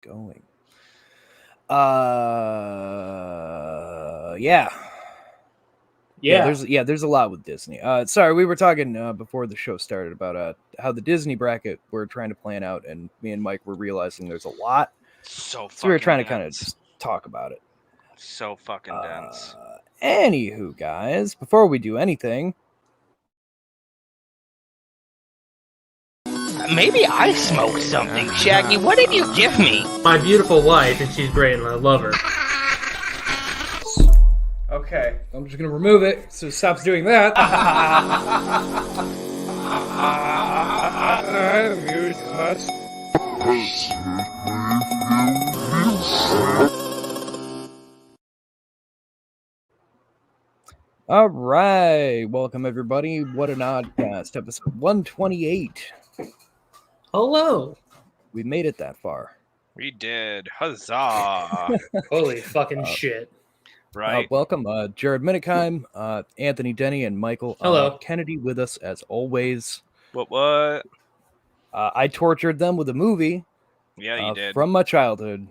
going. Yeah. There's a lot with Disney. Sorry, we were talking before the show started about how the Disney bracket we're trying to plan out, and me and Mike were realizing there's a lot. So we were trying dense. to kind of just talk about it. So fucking dense. Anywho, guys, before we do anything, maybe I smoked something. Shaggy, what did you give me? My beautiful wife, and she's great, and I love her. Okay, I'm just gonna remove it so it stops doing that. All right, welcome everybody. What an Oddcast, episode 128. Hello. We made it that far. We did. Huzzah. Holy fucking shit. Right. Welcome, Jared Minikheim, Anthony Denny, and Michael Hello. Kennedy with us as always. What? I tortured them with a movie. Yeah, you did. From my childhood.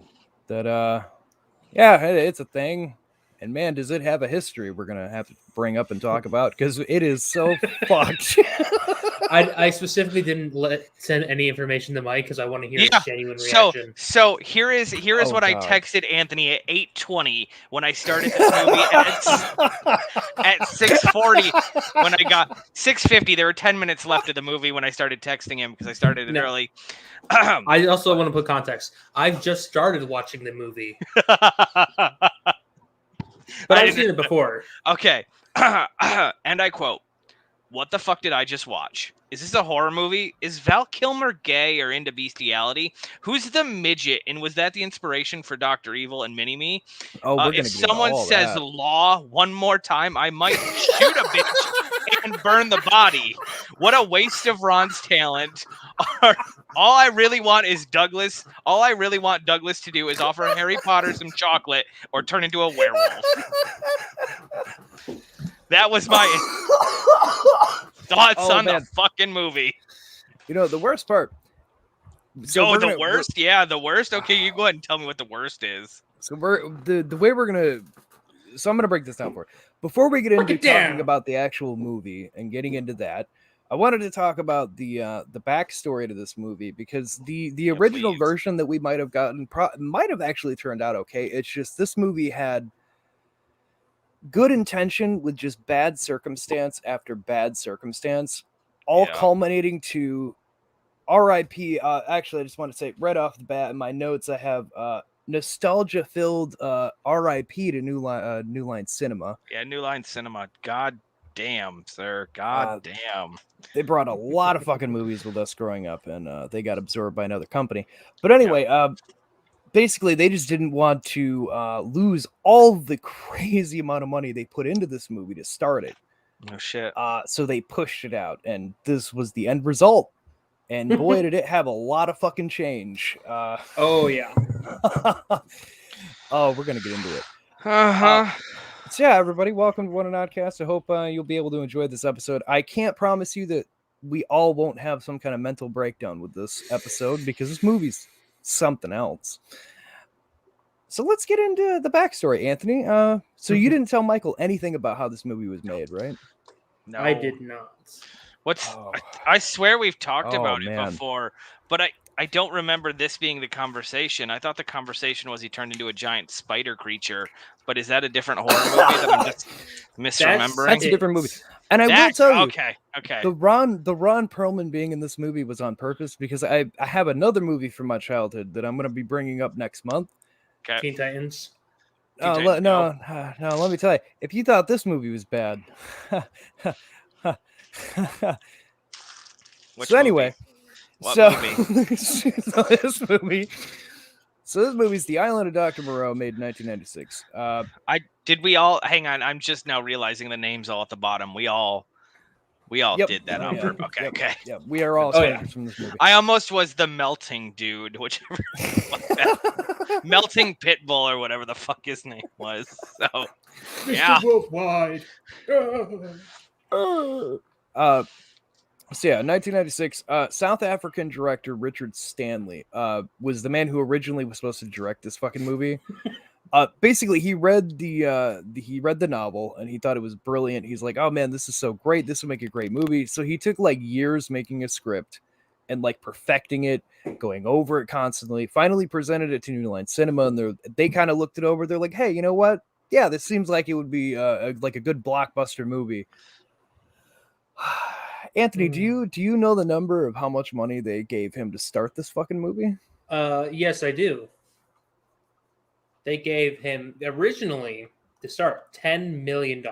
That, it's a thing. And man, does it have a history we're going to have to bring up and talk about, because it is so fucked. I specifically didn't send any information to Mike because I want to hear his genuine reaction. So here is what I texted Anthony at 8:20 when I started this movie at 6:40 when I got 6:50. There were 10 minutes left of the movie when I started texting him because I started it early. I also want to put context. I've just started watching the movie. But I've seen it before. Okay. And I quote, "What the fuck did I just watch? Is this a horror movie? Is Val Kilmer gay or into bestiality? Who's the midget? And was that the inspiration for Dr. Evil and Mini-Me? If someone says law one more time, I might shoot a bitch and burn the body. What a waste of Ron's talent. All I really want Douglas to do is offer Harry Potter some chocolate or turn into a werewolf." That was my thoughts on the fucking movie. You know, the worst part. The worst? Yeah, the worst? Okay, you go ahead and tell me what the worst is. So the way we're going to... So I'm going to break this down for you. Before we get into talking about the actual movie and getting into that, I wanted to talk about the backstory to this movie, because the original version that we might have gotten might have actually turned out okay. It's just this movie had good intention with just bad circumstance after bad circumstance, all culminating to R.I.P. Actually, I just want to say right off the bat in my notes, I have nostalgia-filled R.I.P. to New Line Cinema. Yeah, New Line Cinema. God damn, sir. God damn. They brought a lot of fucking movies with us growing up, and they got absorbed by another company. But anyway, basically, they just didn't want to lose all the crazy amount of money they put into this movie to start it. Oh, shit. So they pushed it out, and this was the end result. And boy, did it have a lot of fucking change. Oh, yeah. Oh, we're going to get into it. Uh-huh. So yeah, everybody, welcome to What an Oddcast. I hope you'll be able to enjoy this episode. I can't promise you that we all won't have some kind of mental breakdown with this episode, because this movie's something else. So let's get into the backstory, Anthony. So you didn't tell Michael anything about how this movie was made, right? No, I did not. I swear we've talked about it before, but I don't remember this being the conversation. I thought the conversation was he turned into a giant spider creature, but is that a different horror movie that I'm just misremembering? That's a different movie. And I will tell you, okay. The Ron Perlman being in this movie was on purpose, because I have another movie from my childhood that I'm going to be bringing up next month. Okay. Teen Titans. No, let me tell you, if you thought this movie was bad. This movie's The Island of Dr. Moreau, made in 1996. Hang on, I'm just now realizing the names all at the bottom. We all did that on purpose. Okay. Yeah, we are all from this movie. I almost was the melting dude, whichever melting pitbull or whatever the fuck his name was. So yeah. Mr. Worldwide. So yeah, 1996. South African director Richard Stanley was the man who originally was supposed to direct this fucking movie. Basically, he read the novel and he thought it was brilliant. He's like, "Oh man, this is so great. This would make a great movie." So he took like years making a script and like perfecting it, going over it constantly. Finally, presented it to New Line Cinema, and they kind of looked it over. They're like, "Hey, you know what? Yeah, this seems like it would be like a good blockbuster movie." Anthony, do you know the number of how much money they gave him to start this fucking movie? Yes, I do. They gave him originally to start $10 million.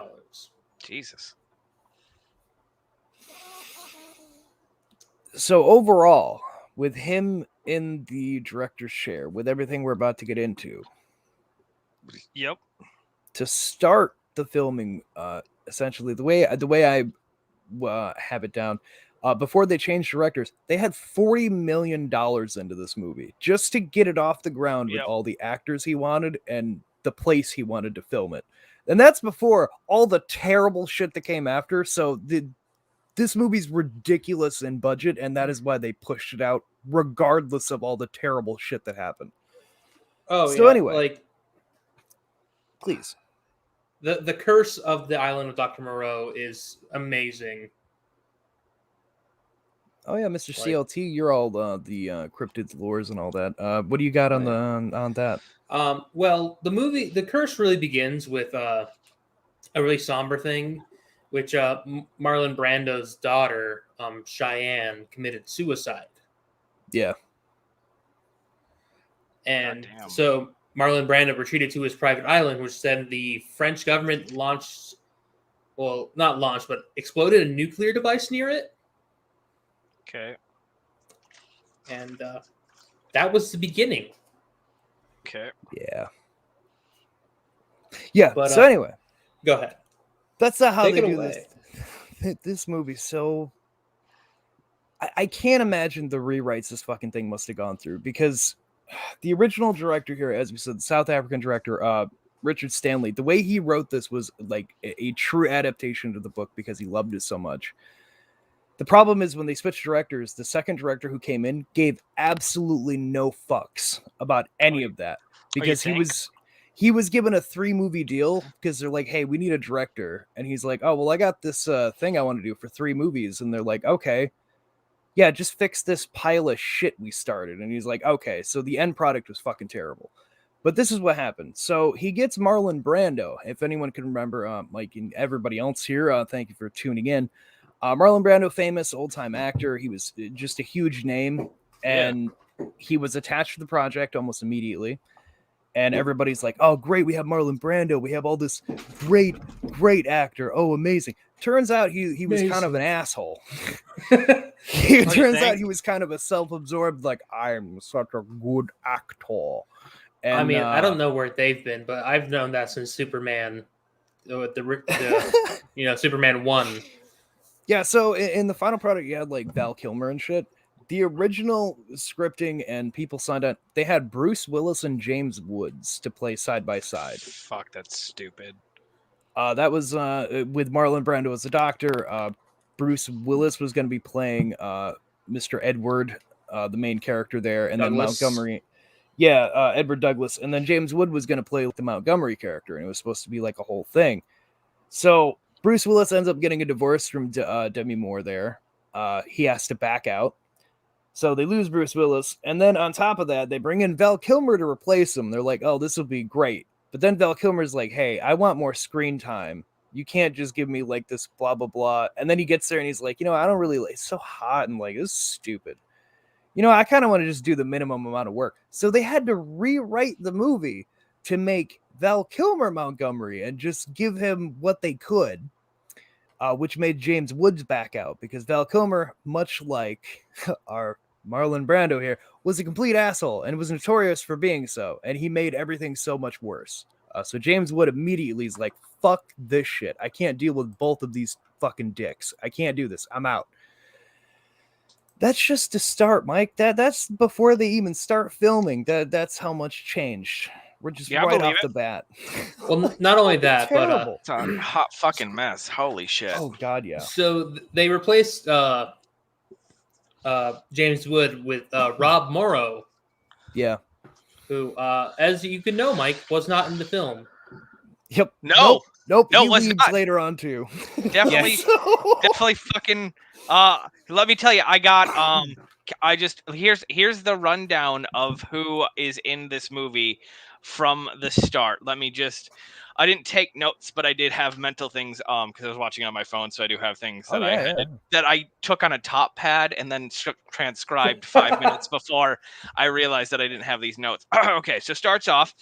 Jesus. So overall, with him in the director's chair, with everything we're about to get into, Yep. to start the filming, essentially the way I have it down, before they changed directors, they had $40 million into this movie just to get it off the ground with all the actors he wanted and the place he wanted to film it. And that's before all the terrible shit that came after. So this movie's ridiculous in budget, and that is why they pushed it out, regardless of all the terrible shit that happened. Oh, so anyway, like please. The Curse of the Island of Dr. Moreau is amazing. Oh yeah, Mr. CLT, you're all the cryptids, lores, and all that. What do you got on that? Well, the Curse really begins with a really somber thing, which Marlon Brando's daughter, Cheyenne, committed suicide. Yeah. And so Marlon Brando retreated to his private island, which then the French government exploded a nuclear device near it. Okay. And that was the beginning. Okay. Yeah. Yeah. But, so anyway, go ahead. That's not how Take they it do away. this movie. So I can't imagine the rewrites this fucking thing must have gone through, because the original director here, as we said, the South African director, Richard Stanley, the way he wrote this was like a true adaptation to the book because he loved it so much. The problem is when they switched directors, the second director who came in gave absolutely no fucks about any of that, because he was given a 3-movie deal because they're like, "Hey, we need a director," and he's like, "Oh, well, I got this thing I want to do for 3 movies," and they're like, "Okay, yeah, just fix this pile of shit we started," and he's like, "Okay," so the end product was fucking terrible. But this is what happened. So he gets Marlon Brando. If anyone can remember, Mike and everybody else here, thank you for tuning in. Marlon Brando, famous old-time actor. He was just a huge name, and he was attached to the project almost immediately. And everybody's like, "Oh, great, we have Marlon Brando. We have all this great actor. Oh, amazing." Turns out he was kind of an asshole. It turns out he was kind of a self-absorbed, like, "I'm such a good actor." And, I mean, I don't know where they've been, but I've known that since Superman, Superman 1. Yeah, so in the final product, you had like Val Kilmer and shit. The original scripting and people signed on, they had Bruce Willis and James Woods to play side by side. Fuck, that's stupid. That was with Marlon Brando as the doctor. Bruce Willis was going to be playing Mr. Edward, the main character there, and Douglas. then Montgomery. Yeah, Edward Douglas, and then James Wood was going to play the Montgomery character, and it was supposed to be like a whole thing. So Bruce Willis ends up getting a divorce from Demi Moore there. He has to back out. So they lose Bruce Willis. And then on top of that, they bring in Val Kilmer to replace him. They're like, "Oh, this will be great." But then Val Kilmer's like, "Hey, I want more screen time. You can't just give me like this blah, blah, blah." And then he gets there and he's like, "I don't really, it's so hot and like, this is stupid. I kind of want to just do the minimum amount of work." So they had to rewrite the movie to make Val Kilmer Montgomery and just give him what they could, which made James Woods back out, because Val Kilmer, much like our Marlon Brando here, was a complete asshole and was notorious for being so, and he made everything so much worse. So James Wood immediately is like, "Fuck this shit. I can't deal with both of these fucking dicks. I can't do this. I'm out." That's just to start, Mike. That's before they even start filming. That's how much changed. We're just right off the bat. Well, not only that, but it's a hot fucking mess. Holy shit. Oh god, yeah. So they replaced James Wood with Rob Morrow, Yeah. who, as you can know, Mike, was not in the film. Yep. No. Nope. No, He it was leaves not. later on too. Definitely, So- definitely fucking. Let me tell you, I got here's the rundown of who is in this movie from the start. I didn't take notes, but I did have mental things because I was watching on my phone, so I do have things that that I took on a top pad and then transcribed 5 minutes before I realized that I didn't have these notes. Okay, so starts off,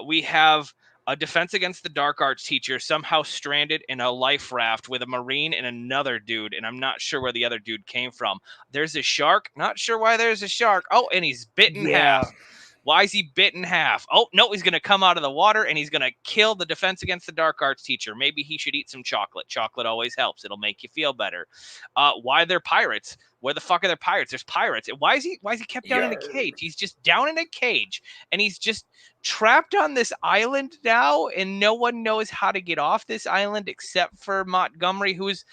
we have a defense against the dark arts teacher somehow stranded in a life raft with a Marine and another dude, and I'm not sure where the other dude came from. There's a shark. Not sure why there's a shark. Oh, and he's bit in half. Why is he bit in half? Oh, no, he's going to come out of the water and he's going to kill the defense against the dark arts teacher. Maybe he should eat some chocolate. Chocolate always helps. It'll make you feel better. Why are there pirates? Where the fuck are there pirates? There's pirates. Why is he kept down in a cage? He's just down in a cage and he's just trapped on this island now, and no one knows how to get off this island except for Montgomery, who's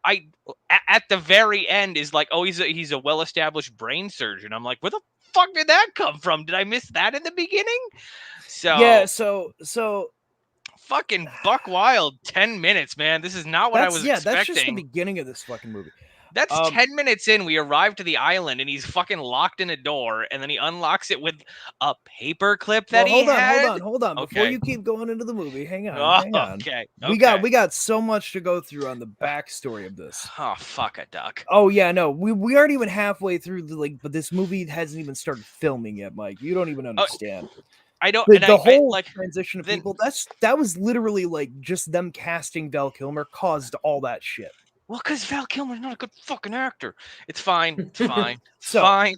at the very end is like, oh, he's a well-established brain surgeon. I'm like, where the fuck did that come from? Did I miss that in the beginning? So yeah, so fucking buck wild 10 minutes, man. This is not what I was expecting. That's just the beginning of this fucking movie. That's 10 minutes in. We arrive to the island and he's fucking locked in a door, and then he unlocks it with a paper clip that hold had. Hold on. Okay. Before you keep going into the movie, hang on. Okay. We got so much to go through on the backstory of this. Oh, fuck a duck. Oh yeah, no, we aren't even halfway through but this movie hasn't even started filming yet, Mike. You don't even understand. I don't. The whole like transition of people. That was literally like just them casting Val Kilmer caused all that shit. Well, because Val Kilmer's not a good fucking actor. It's fine. It's fine. It's So, fine.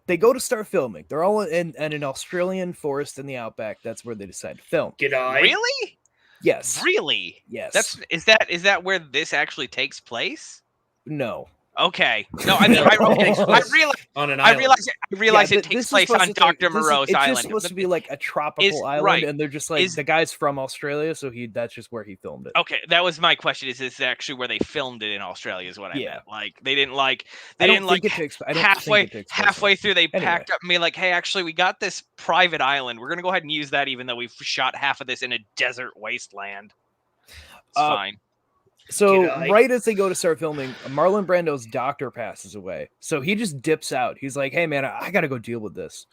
They go to start filming. They're all in an Australian forest in the outback. That's where they decide to film. Really? Yes. Really? Yes. Is that where this actually takes place? No. Okay. No, I mean, I realize it takes place on Dr. Moreau's island. It's supposed to be like a tropical island, and they're just like the guy's from Australia, so that's just where he filmed it. Okay, that was my question. Is this actually where they filmed it in Australia? Is what I meant. Like they didn't halfway through they packed up and be like, hey, actually, we got this private island. We're gonna go ahead and use that, even though we've shot half of this in a desert wasteland. It's fine. So right as they go to start filming, Marlon Brando's doctor passes away. So he just dips out. He's like, hey, man, I got to go deal with this.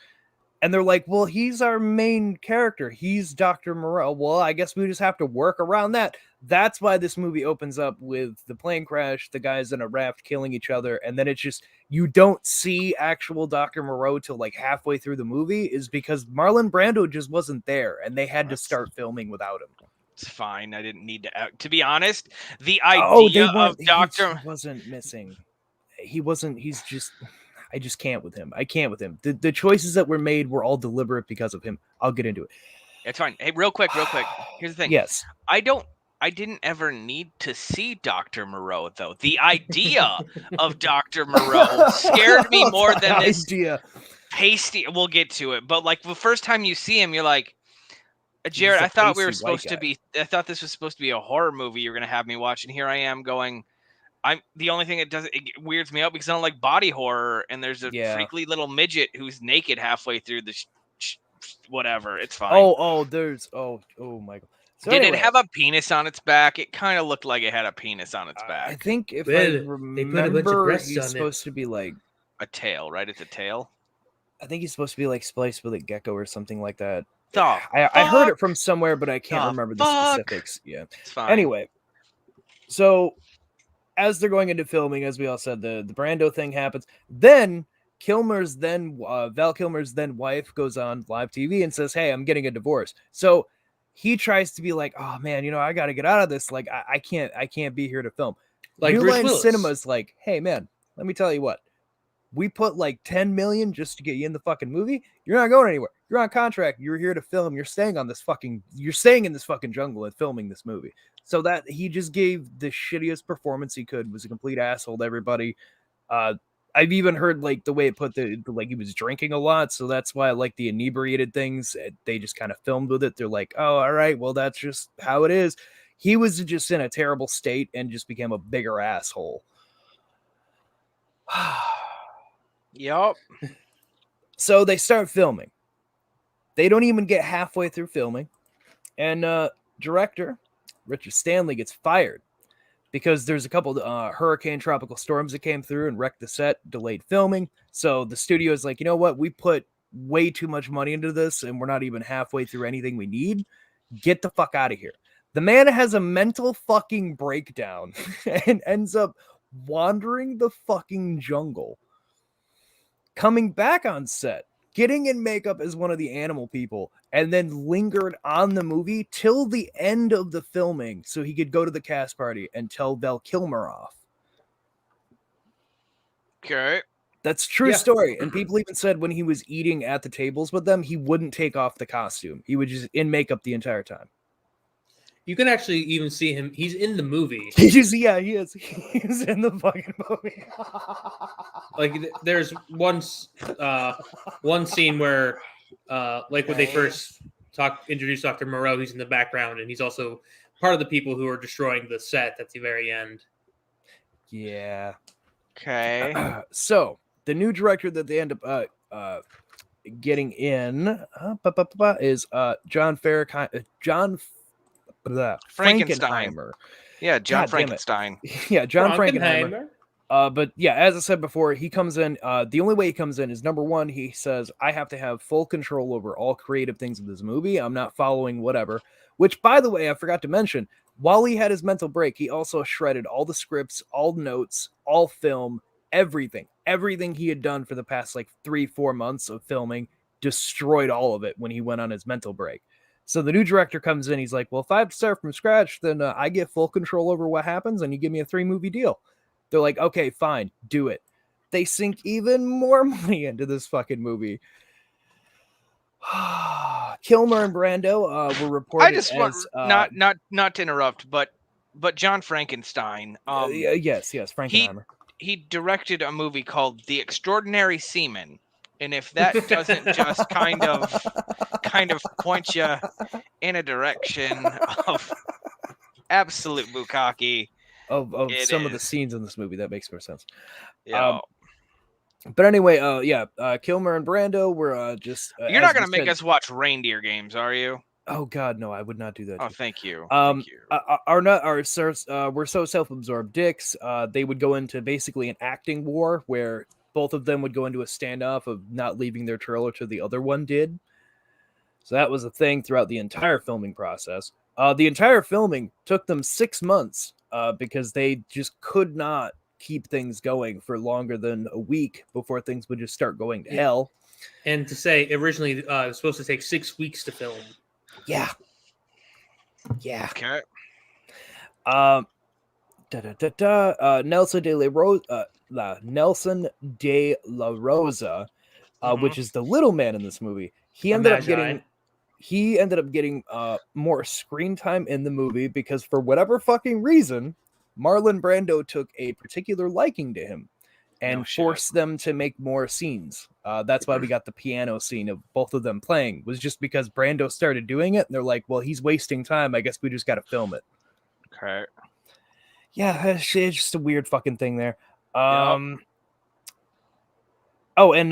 And they're like, well, he's our main character. He's Dr. Moreau. Well, I guess we just have to work around that. That's why this movie opens up with the plane crash, the guys in a raft killing each other. And then it's just, you don't see actual Dr. Moreau till like halfway through the movie, is because Marlon Brando just wasn't there and they had to start filming without him. It's fine. I didn't need to be honest. The idea of Dr. He wasn't missing. He wasn't. He's just. I just can't with him. I can't with him. The choices that were made were all deliberate because of him. I'll get into it. It's fine. Hey, real quick. Here's the thing. Yes. I didn't ever need to see Dr. Moreau, though. The idea of Dr. Moreau scared me more than this pasty. We'll get to it. But like the first time you see him, you're like, Jared, I thought we were supposed to be. I thought this was supposed to be a horror movie you're going to have me watch, and here I am going. I'm the only thing it weirds me out because I don't like body horror, and there's a freaky little midget who's naked halfway through the whatever. It's fine. Oh, Michael. So Did it have a penis on its back? It kind of looked like it had a penis on its back. I think if I remember, he's supposed to be like a tail, right? It's a tail. I think he's supposed to be like spliced with a gecko or something like that. I heard it from somewhere, but I can't remember the specifics. Yeah. It's fine. Anyway, so as they're going into filming, as we all said, the Brando thing happens. Then Val Kilmer's then wife goes on live TV and says, "Hey, I'm getting a divorce." So he tries to be like, "Oh man, I got to get out of this. Like, I can't be here to film." Like New Line Cinema's like, "Hey man, let me tell you what. We put like 10 million just to get you in the fucking movie. You're not going anywhere. You're on contract. You're here to film. You're staying in this fucking jungle and filming this movie." So that he just gave the shittiest performance he could, was a complete asshole to everybody. I've even heard like the way it put like he was drinking a lot. So that's why I like the inebriated things. They just kind of filmed with it. They're like, oh, all right, well, that's just how it is. He was just in a terrible state and just became a bigger asshole. Yup. So they start filming. They don't even get halfway through filming, and director Richard Stanley gets fired because there's a couple hurricane tropical storms that came through and wrecked the set, delayed filming. So the studio is like, you know what? We put way too much money into this, and we're not even halfway through anything we need. Get the fuck out of here. The man has a mental fucking breakdown and ends up wandering the fucking jungle, coming back on set, getting in makeup as one of the animal people, and then lingered on the movie till the end of the filming so he could go to the cast party and tell Val Kilmer off. Okay. That's true story. And people even said when he was eating at the tables with them, he wouldn't take off the costume. He would just in makeup the entire time. You can actually even see him. He's in the movie. He is. He's in the fucking movie. Like there's one scene where like when they first introduce Dr. Moreau, he's in the background, and he's also part of the people who are destroying the set at the very end. Yeah. Okay. So the new director that they end up getting in is John Frankenheimer. Yeah, John God damn it. Frankenstein. Yeah, John Frankenheimer. But yeah, as I said before, he comes in. The only way he comes in is number one, he says, I have to have full control over all creative things of this movie. I'm not following whatever. Which, by the way, I forgot to mention, while he had his mental break, he also shredded all the scripts, all notes, all film, everything. Everything he had done for the past like 3-4 months of filming, destroyed all of it when he went on his mental break. So the new director comes in. He's like, well, if I have to start from scratch, then I get full control over what happens, and you give me a 3-movie deal. They're like, okay, fine, do it. They sink even more money into this fucking movie. Kilmer and Brando were reported. I just want not to interrupt, but John Frankenstein. Yes, Frankenheimer. He directed a movie called The Extraordinary Seaman, and if that doesn't just kind of point you in a direction of absolute bukkake. Of some of the scenes in this movie, that makes more sense. Yeah. But anyway, Kilmer and Brando were just. You're not gonna make us watch reindeer games, are you? Oh God, no! I would not do that. Oh, thank you. We're so self-absorbed dicks. They would go into basically an acting war where both of them would go into a standoff of not leaving their trailer till the other one did. So that was a thing throughout the entire filming process. The entire filming took them 6 months. Because they just could not keep things going for longer than a week before things would just start going to hell. And to say, originally it was supposed to take 6 weeks to film. Yeah. Okay. Nelson de la Rosa, which is the little man in this movie. He ended up getting more screen time in the movie because for whatever fucking reason, Marlon Brando took a particular liking to him and forced them to make more scenes. That's why we got the piano scene of both of them playing, was just because Brando started doing it and they're like, well, he's wasting time. I guess we just got to film it. Okay. Yeah, it's just a weird fucking thing there. Yep. Oh, and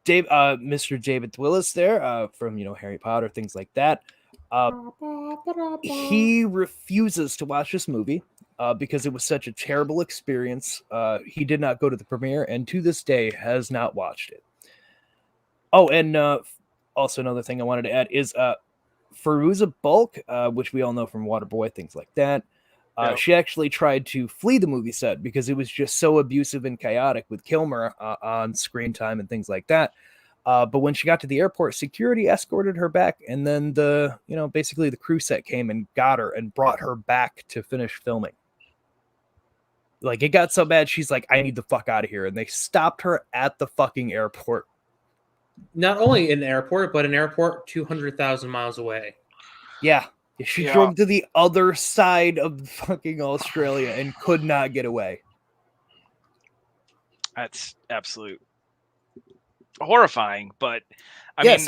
Mr. David Willis there, from Harry Potter, things like that. He refuses to watch this movie because it was such a terrible experience. He did not go to the premiere, and to this day has not watched it. Oh, and also another thing I wanted to add is Fairuza Balk, which we all know from Waterboy, things like that. She actually tried to flee the movie set because it was just so abusive and chaotic with Kilmer on screen time and things like that. But when she got to the airport, security escorted her back, and then basically the crew set came and got her and brought her back to finish filming. Like, it got so bad, she's like, I need the fuck out of here. And they stopped her at the fucking airport. Not only in the airport, but an airport 200,000 miles away. Yeah. She drove to the other side of fucking Australia and could not get away. That's absolute horrifying, but I mean,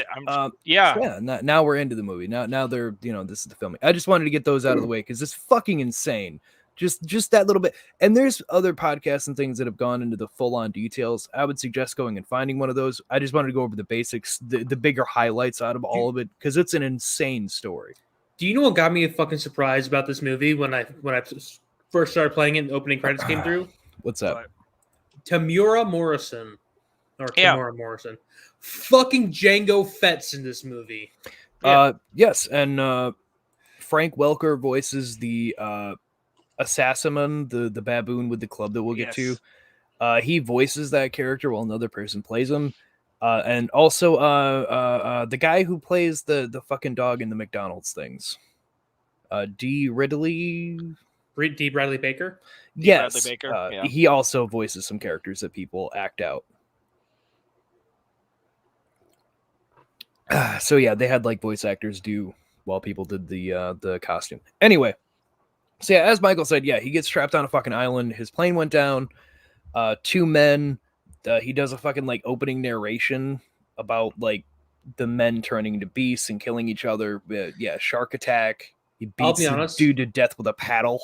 now we're into the movie. Now they're, this is the filming. I just wanted to get those out of the way because it's fucking insane Just that little bit. And there's other podcasts and things that have gone into the full-on details. I would suggest going and finding one of those. I just wanted to go over the basics, the bigger highlights out of all of it, because it's an insane story. Do you know what got me a fucking surprise about this movie when I first started playing it and the opening credits came through? What's up? Tamura Morrison. Fucking Django Fett's in this movie. Yes, and Frank Welker voices the Assassin, the baboon with the club that we'll get to. He voices that character while another person plays him. And also the guy who plays the fucking dog in the McDonald's things. D. Bradley Baker? Yes. Bradley Baker. He also voices some characters that people act out. So yeah, they had like voice actors do while people did the costume. Anyway, so yeah, as Michael said, yeah, he gets trapped on a fucking island. His plane went down. Two men. He does a fucking like opening narration about like the men turning into beasts and killing each other. Yeah, shark attack. He beats the dude to death with a paddle.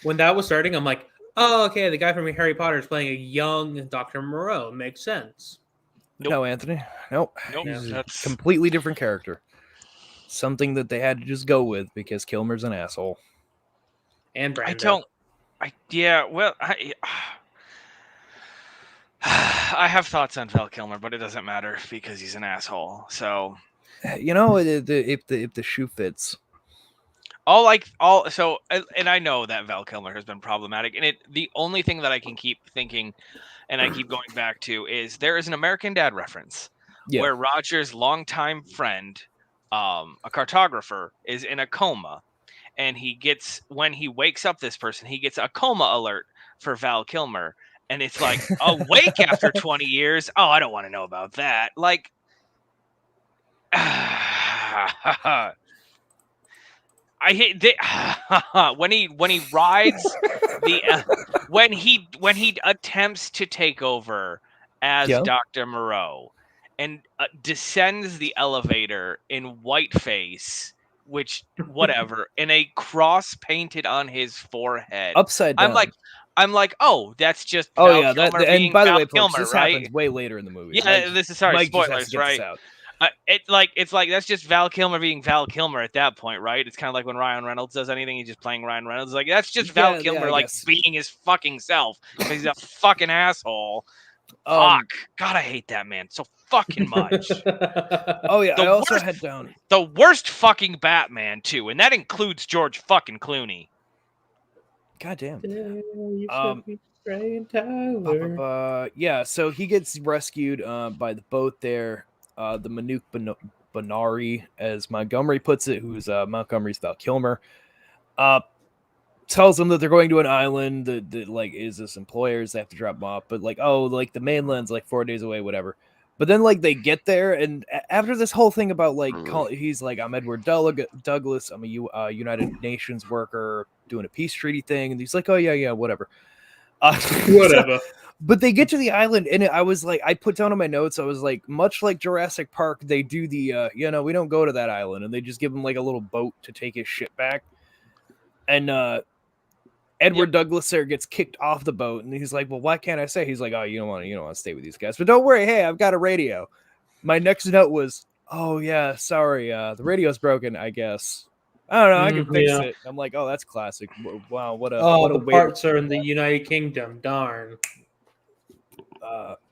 When that was starting, I'm like, oh, okay, the guy from Harry Potter is playing a young Dr. Moreau. Makes sense. Nope. No, Anthony. Nope. He's a completely different character. Something that they had to just go with because Kilmer's an asshole. And Brando. I have thoughts on Val Kilmer, but it doesn't matter because he's an asshole. So, you know, if the shoe fits. And I know that Val Kilmer has been problematic, and the only thing that I can keep thinking, and I keep going back to, is there is an American Dad reference where Roger's longtime friend, a cartographer, is in a coma, and when he wakes up this person, he gets a coma alert for Val Kilmer, and it's like, awake after 20 years? Oh, I don't want to know about that. Like, I hate when he rides when he attempts to take over as Dr. Moreau and descends the elevator in whiteface, which whatever, and a cross painted on his forehead upside down. I'm like, oh, that's just Val Kilmer and being by the Val way, folks, Kilmer, this right? happens way later in the movie. Yeah, this is sorry, spoilers, right? It's like that's just Val Kilmer being Val Kilmer at that point, right? It's kind of like when Ryan Reynolds does anything, he's just playing Ryan Reynolds. Like that's just Val Kilmer, like being his fucking self because he's a fucking asshole. Fuck, God, I hate that man so fucking much. I also had down the worst fucking Batman too, and that includes George fucking Clooney. God damn. So he gets rescued by the boat there. The Manuk Benari, as Montgomery puts it, who's Montgomery's Val Kilmer, tells them that they're going to an island that like is this employer's. They have to drop them off, but like, the mainland's like 4 days away, whatever. But then like they get there, and after this whole thing about like he's like, I'm Edward Douglas, I'm a United Nations worker doing a peace treaty thing, and he's like, oh yeah, whatever. Whatever. But they get to the island, and I was like, I put down on my notes, I was like, much like Jurassic Park, they do the, we don't go to that island, and they just give him like a little boat to take his shit back. And Edward Douglas there gets kicked off the boat, and he's like, well, why can't I stay? He's like, oh, you don't want to stay with these guys, but don't worry, hey, I've got a radio. My next note was, oh yeah, sorry, the radio's broken, I guess. I don't know. I can fix it. I'm like, oh, that's classic. Wow, what a the parts are in the United Kingdom. Darn.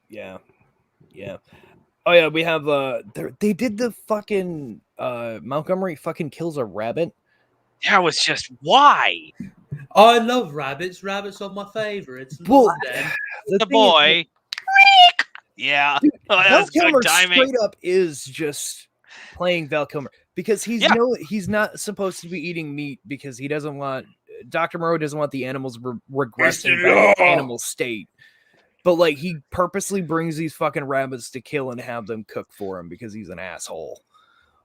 Yeah. Oh yeah, we have they did the fucking Montgomery fucking kills a rabbit. That was just why. I love rabbits. Rabbits are my favorites. Well, the boy. Yeah. Dude, Val Kilmer straight up is just playing Val Kilmer. Because he's not supposed to be eating meat because he doesn't want Dr. Moreau doesn't want the animals regressing back to animal state. But like he purposely brings these fucking rabbits to kill and have them cook for him because he's an asshole.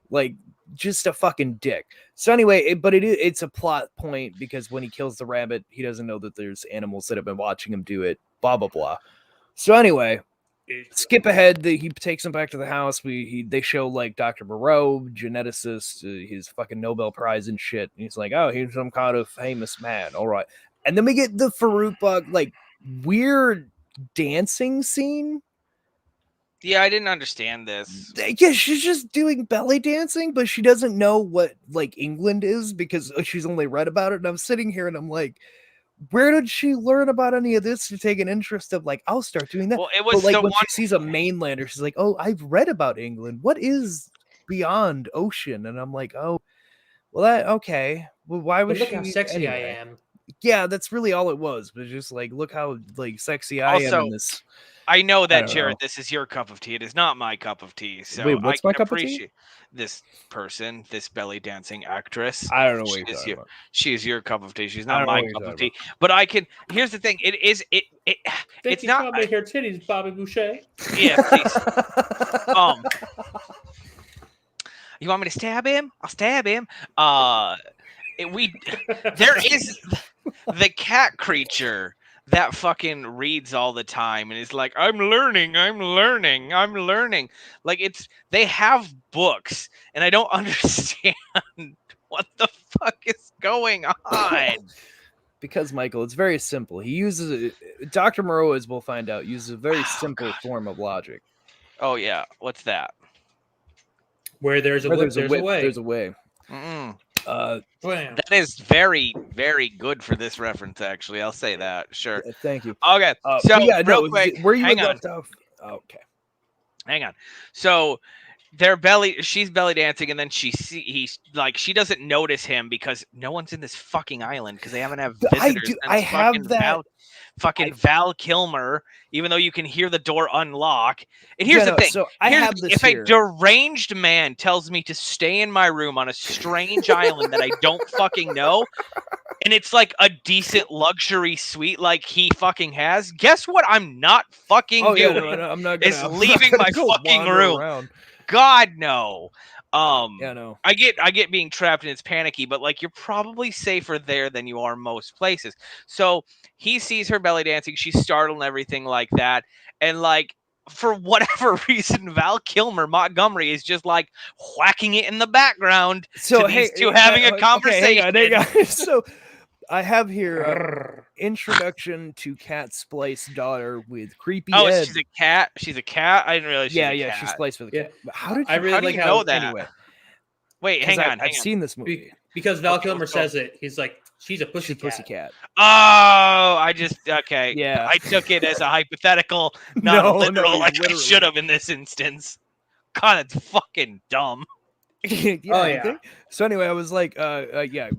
Like just a fucking dick. So anyway, it's a plot point because when he kills the rabbit, he doesn't know that there's animals that have been watching him do it. Blah blah blah. So anyway, skip ahead. He takes him back to the house. They show like Dr. Moreau, geneticist, his fucking Nobel Prize and shit. And he's like, oh, he's some kind of famous man. All right. And then we get the Farouk Bug like weird dancing scene. Yeah, I didn't understand this. Yeah, she's just doing belly dancing, but she doesn't know what like England is because she's only read about it. And I'm sitting here and I'm like, where did she learn about any of this to take an interest of like, I'll start doing that? Well, it But was like the when one. she sees a mainlander, she's like, oh, I've read about England. What is beyond ocean? And I'm like, oh, well, that okay. Well, why was But look she? how sexy I anyway? am. Yeah, that's really all it was. But just like, look how like sexy I am Also, in this. I know that, don't Jared, know. this is your cup of tea. It is not my cup of tea. So Wait, I what's can my cup of tea? appreciate this person, this belly dancing actress. I don't know what She you're is talking your, about. she is your cup of tea. She's I not don't know my what you're cup of talking tea. But I can. Here's the thing. It's Think you not. saw me her titties, Bobby Boucher? Yeah, please. You want me to stab him? I'll stab him. There is the cat creature that fucking reads all the time and is like, I'm learning. Like they have books and I don't understand what the fuck is going on. Because Michael, it's very simple. He uses Dr. Moreau, as we'll find out, uses a very simple God. form of logic. Oh yeah, what's that? Where there's a Where whip, there's a whip, way. there's a way. Mm-mm. Bam. That is very, very good for this reference. Actually, I'll say that. Sure. Thank you. Okay. But So yeah, real no, quick, where you hang had on. left off. Okay. Hang on. So she's belly dancing, and then she doesn't notice him because no one's in this fucking island because they haven't had visitors. I have that. Val Kilmer, even though you can hear the door unlock. And here's the thing. So I have this if here. a deranged man tells me to stay in my room on a strange island that I don't fucking know, and it's like a decent luxury suite like he fucking has, guess what I'm not fucking doing? No, I'm not gonna, is leaving my fucking room. Around. God no. Yeah, no. I get being trapped and it's panicky, but like you're probably safer there than you are most places. So he sees her belly dancing, she's startled and everything like that, and like for whatever reason, Val Kilmer Montgomery is just like whacking it in the background So to these two having a conversation. Okay, hang on. So I have here introduction to Cat Splice daughter with creepy. Oh, Ed. she's a cat. She's a cat. I didn't realize. She's a cat. She's spliced for the cat. Yeah. How did I really how do like you how know that? Anyway, Wait, hang on. I've seen this movie. Because Val Okay, Kilmer let's go. says it. He's like, she's a She's pussy a pussycat. Oh, I just okay. Yeah. I took it as a hypothetical, not No, literal, like I literally. should have in this instance. God, it's fucking dumb. Yeah, Oh, you yeah. think? So anyway, I was like,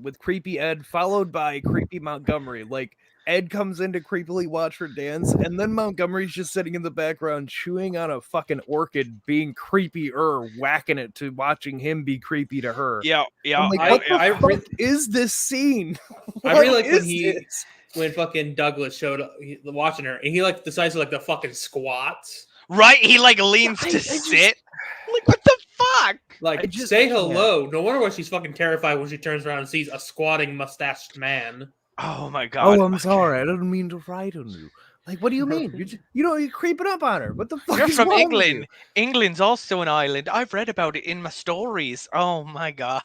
with creepy Ed followed by creepy Montgomery. Like Ed comes in to creepily watch her dance, and then Montgomery's just sitting in the background chewing on a fucking orchid, being creepier, whacking it to watching him be creepy to her. Yeah. I'm like, what the fuck is this scene? I really like What when fucking Douglas showed up watching her, and he like decides to like the fucking squats. Right? He like leans to sit. Like what the fuck? Like say hello. No wonder why she's fucking terrified when she turns around and sees a squatting mustached man. Oh my god. Oh, I'm sorry. I didn't mean to frighten you. Like, what do you mean? You're creeping up on her. What the fuck You're is from wrong with England. you? England's also an island. I've read about it in my stories. Oh my god.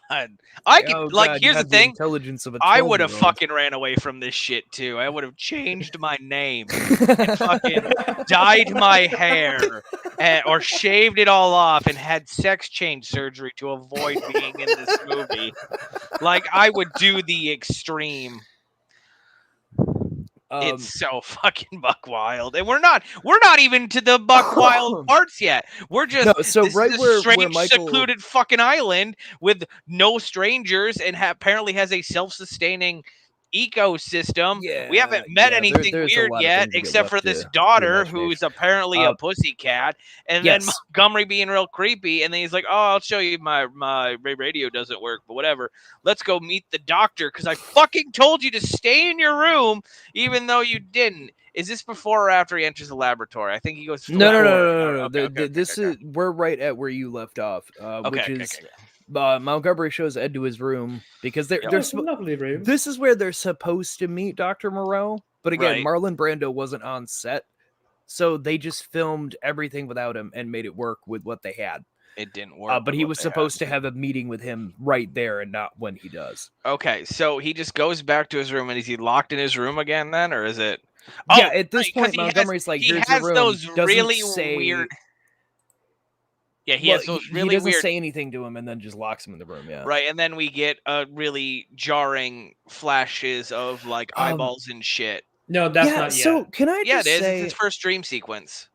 I could God, here's the thing. Intelligence of a I would have 12-year-old. fucking ran away from this shit too. I would have changed my name, and fucking dyed my hair, or shaved it all off and had sex change surgery to avoid being in this movie. Like I would do the extreme. It's so fucking buck wild, and we're not even to the buck wild parts yet. We're just No, so this right is a where strange, Michael- secluded fucking island with no strangers, and apparently has a self-sustaining ecosystem. We haven't met anything there's a weird lot of yet, things to get except for left this to the daughter imagination. who's apparently a pussycat, and yes. then Montgomery being real creepy, and then he's like, "Oh, I'll show you my radio doesn't work, but whatever. Let's go meet the doctor because I fucking told you to stay in your room, even though you didn't." Is this before or after he enters the laboratory? I think he goes. No. Okay, This is we're right at where you left off, which is Montgomery shows Ed to his room because they're It's a lovely room. This is where they're supposed to meet Dr. Moreau, but again, Right. Marlon Brando wasn't on set, so they just filmed everything without him and made it work with what they had. It didn't work. But he what was they supposed had. to have a meeting with him right there and not when he does. Okay, so he just goes back to his room, and is he locked in his room again then, or is it? Yeah, Oh, at this right, 'cause point, Montgomery's like, he here's your has room. those Doesn't really say, weird. Yeah, he well, has those he really doesn't weird. say anything to him and then just locks him in the room. Yeah. Right, and then we get really jarring flashes of like eyeballs and shit. No, that's yeah. not So yet. can I Yeah, just it is. say? It's his first dream sequence.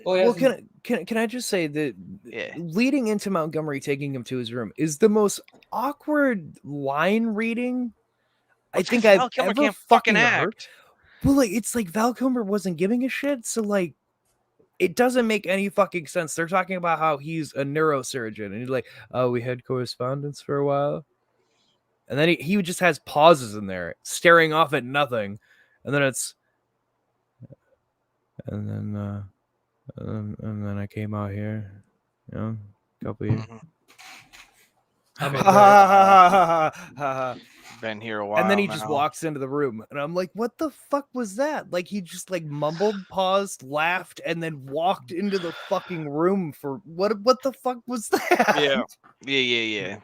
Well, can I just say that Yeah. leading into Montgomery taking him to his room is the most awkward line reading I Well, think 'cause I've Val Kilmer ever can't fucking fucking heard. act. Well, like it's like Val Kilmer wasn't giving a shit, so like it doesn't make any fucking sense. They're talking about how he's a neurosurgeon, and he's like, "Oh, we had correspondence for a while," and then he just has pauses in there, staring off at nothing, and then it's, and then I came out here, you know, a couple years. Mhm. Mm-hmm. Been here a while. And then he just now. walks into the room, and I'm like, "What the fuck was that?" Like he just like mumbled, paused, laughed, and then walked into the fucking room for what? What the fuck was that? Yeah.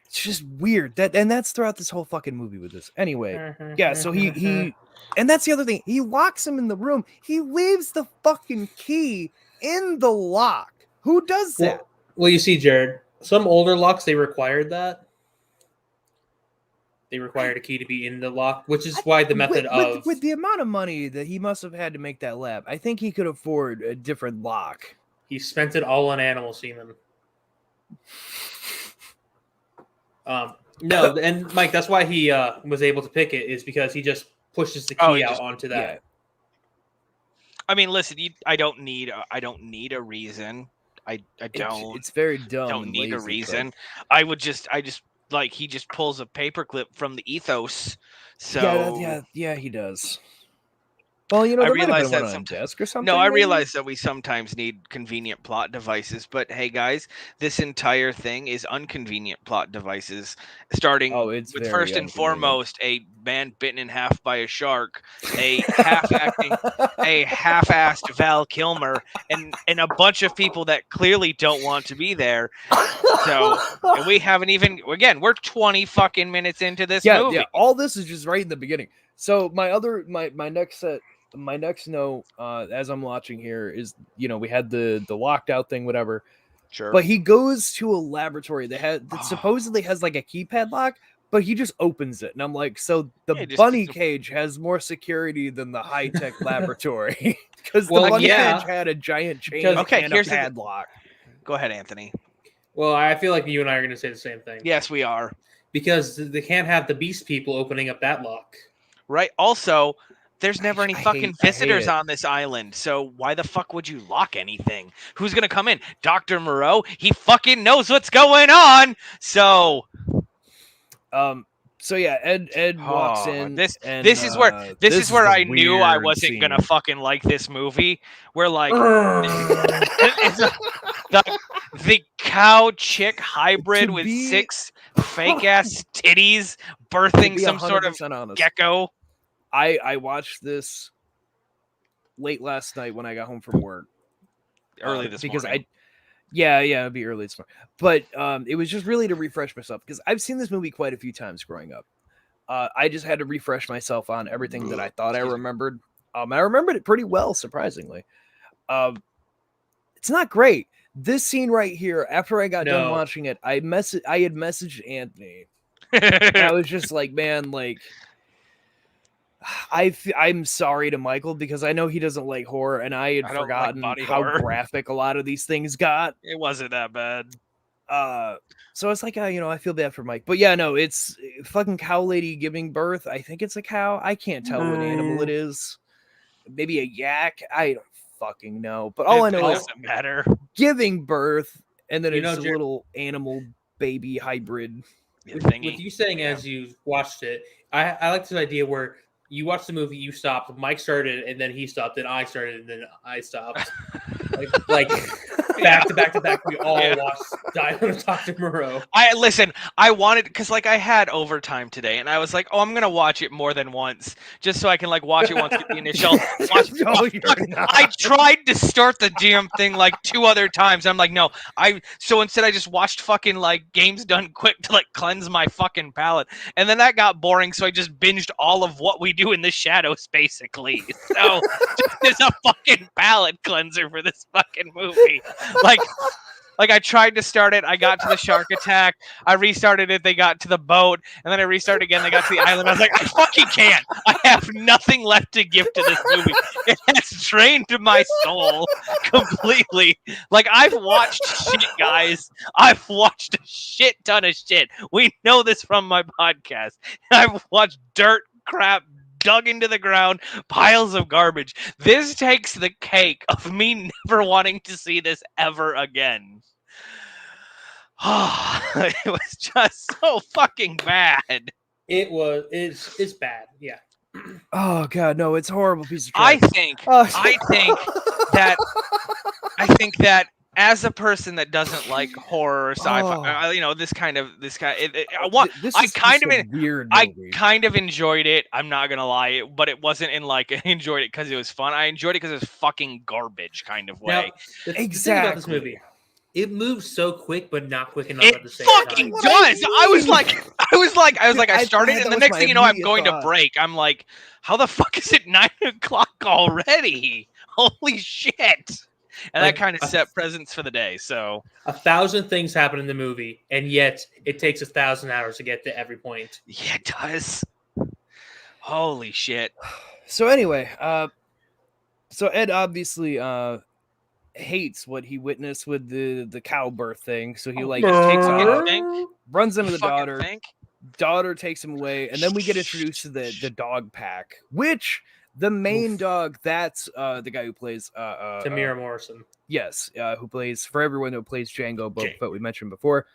It's just weird. That's throughout this whole fucking movie with this. Anyway, yeah. So he, and that's the other thing. He locks him in the room. He leaves the fucking key in the lock. Who does that? Well, you see, Jared, some older locks they required that. They required a key to be in the lock, which is why the method with the amount of money that he must have had to make that lab, I think he could afford a different lock. He spent it all on animal semen. No, and Mike, that's why he was able to pick it, is because he just pushes the key out onto that. Yeah. I mean, listen, I don't need a reason. I don't. It's very dumb. Don't and need a lazy, reason. I just like he just pulls a paperclip from the ethos. So yeah, he does. Well, you know, I there might have realize been that one on a sometimes. desk or something. No, I maybe? realize that we sometimes need convenient plot devices, but hey, guys, this entire thing is unconvenient plot devices. Starting it's with very first and inconvenient. foremost, a man bitten in half by a shark, a half-assed Val Kilmer, and a bunch of people that clearly don't want to be there. So, and we haven't even. Again, we're 20 fucking minutes into this movie. Yeah. All this is just right in the beginning. So my next note, as I'm watching here, is we had the locked out thing, whatever. Sure. But he goes to a laboratory that supposedly has like a keypad lock, but he just opens it, and I'm like, so the bunny cage has more security than the high tech laboratory because the bunny cage had a giant chain and a padlock. Go ahead, Anthony. Well, I feel like you and I are going to say the same thing. Yes, we are. Because they can't have the beast people opening up that lock. Right. Also, there's never any fucking visitors on this island, so why the fuck would you lock anything? Who's gonna come in? Dr. Moreau? He fucking knows what's going on. So yeah, Ed walks in. This is where I knew I wasn't gonna fucking like this movie. Where like the cow chick hybrid with 6 fake ass titties birthing some sort of gecko. I watched this late last night when I got home from work. Early this morning. It'd be early this morning. But it was just really to refresh myself because I've seen this movie quite a few times growing up. I just had to refresh myself on everything that I thought I remembered. I remembered it pretty well, surprisingly. It's not great. This scene right here, after I got done watching it, I had messaged Anthony. And I was just like, man, like, I'm sorry to Michael because I know he doesn't like horror, and I had forgotten how graphic a lot of these things got. It wasn't that bad. So it's like, I feel bad for Mike. But yeah, no, it's fucking cow lady giving birth. I think it's a cow. I can't tell what animal it is. Maybe a yak. I don't fucking know. But all I know is doesn't matter. Giving birth, and then it's a little animal baby hybrid. With you saying as you watched it, I like this idea where you watched the movie, you stopped, Mike started, and then he stopped, and I started, and then I stopped. like back to back to back. We all watched Die on Dr. Moreau. I wanted because like I had overtime today, and I was like, oh, I'm gonna watch it more than once, just so I can like watch it once, get the initial. No, you're not. I tried to start the damn thing like 2 other times. I'm like, no, so instead I just watched fucking like Games Done Quick to like cleanse my fucking palate, and then that got boring, so I just binged all of What We Do in the Shadows basically. So just as a fucking palate cleanser for this fucking movie. Like I tried to start it, I got to the shark attack, I restarted it, they got to the boat, and then I restarted again, they got to the island. I was like, I fucking can't. I have nothing left to give to this movie. It has drained my soul completely. Like I've watched shit, guys. I've watched a shit ton of shit. We know this from my podcast. I've watched dirt, crap, dug into the ground, piles of garbage. This takes the cake of me never wanting to see this ever again. It was just so fucking bad. It's bad. Yeah. Oh god, no, it's a horrible piece of trash. I think that as a person that doesn't like horror or sci-fi, this kind of This I is kind just of a weird I movie. kind of enjoyed it. I'm not gonna lie, but it wasn't in like I enjoyed it because it was fun. I enjoyed it because it was fucking garbage kind of way. Now, the thing about this movie, it moves so quick, but not quick enough It at the same fucking time. does. I was like, I started, and the was next my thing you know, I'm immediate going to thought. break. I'm like, how the fuck is it 9 o'clock already? Holy shit! And Like, that kind of set presents for the day. So 1,000 things happen in the movie, and yet it takes 1,000 hours to get to every point. yeah, it does. Holy shit! So anyway, so Ed obviously hates what he witnessed with the cow birth thing. So he like takes Fucking off, think? runs into You the fucking daughter. think? Daughter takes him away, and then we get introduced to the dog pack, which the main dog, that's the guy who plays Tamira Morrison. yes, who plays for everyone who plays Django Boba Fett we mentioned before.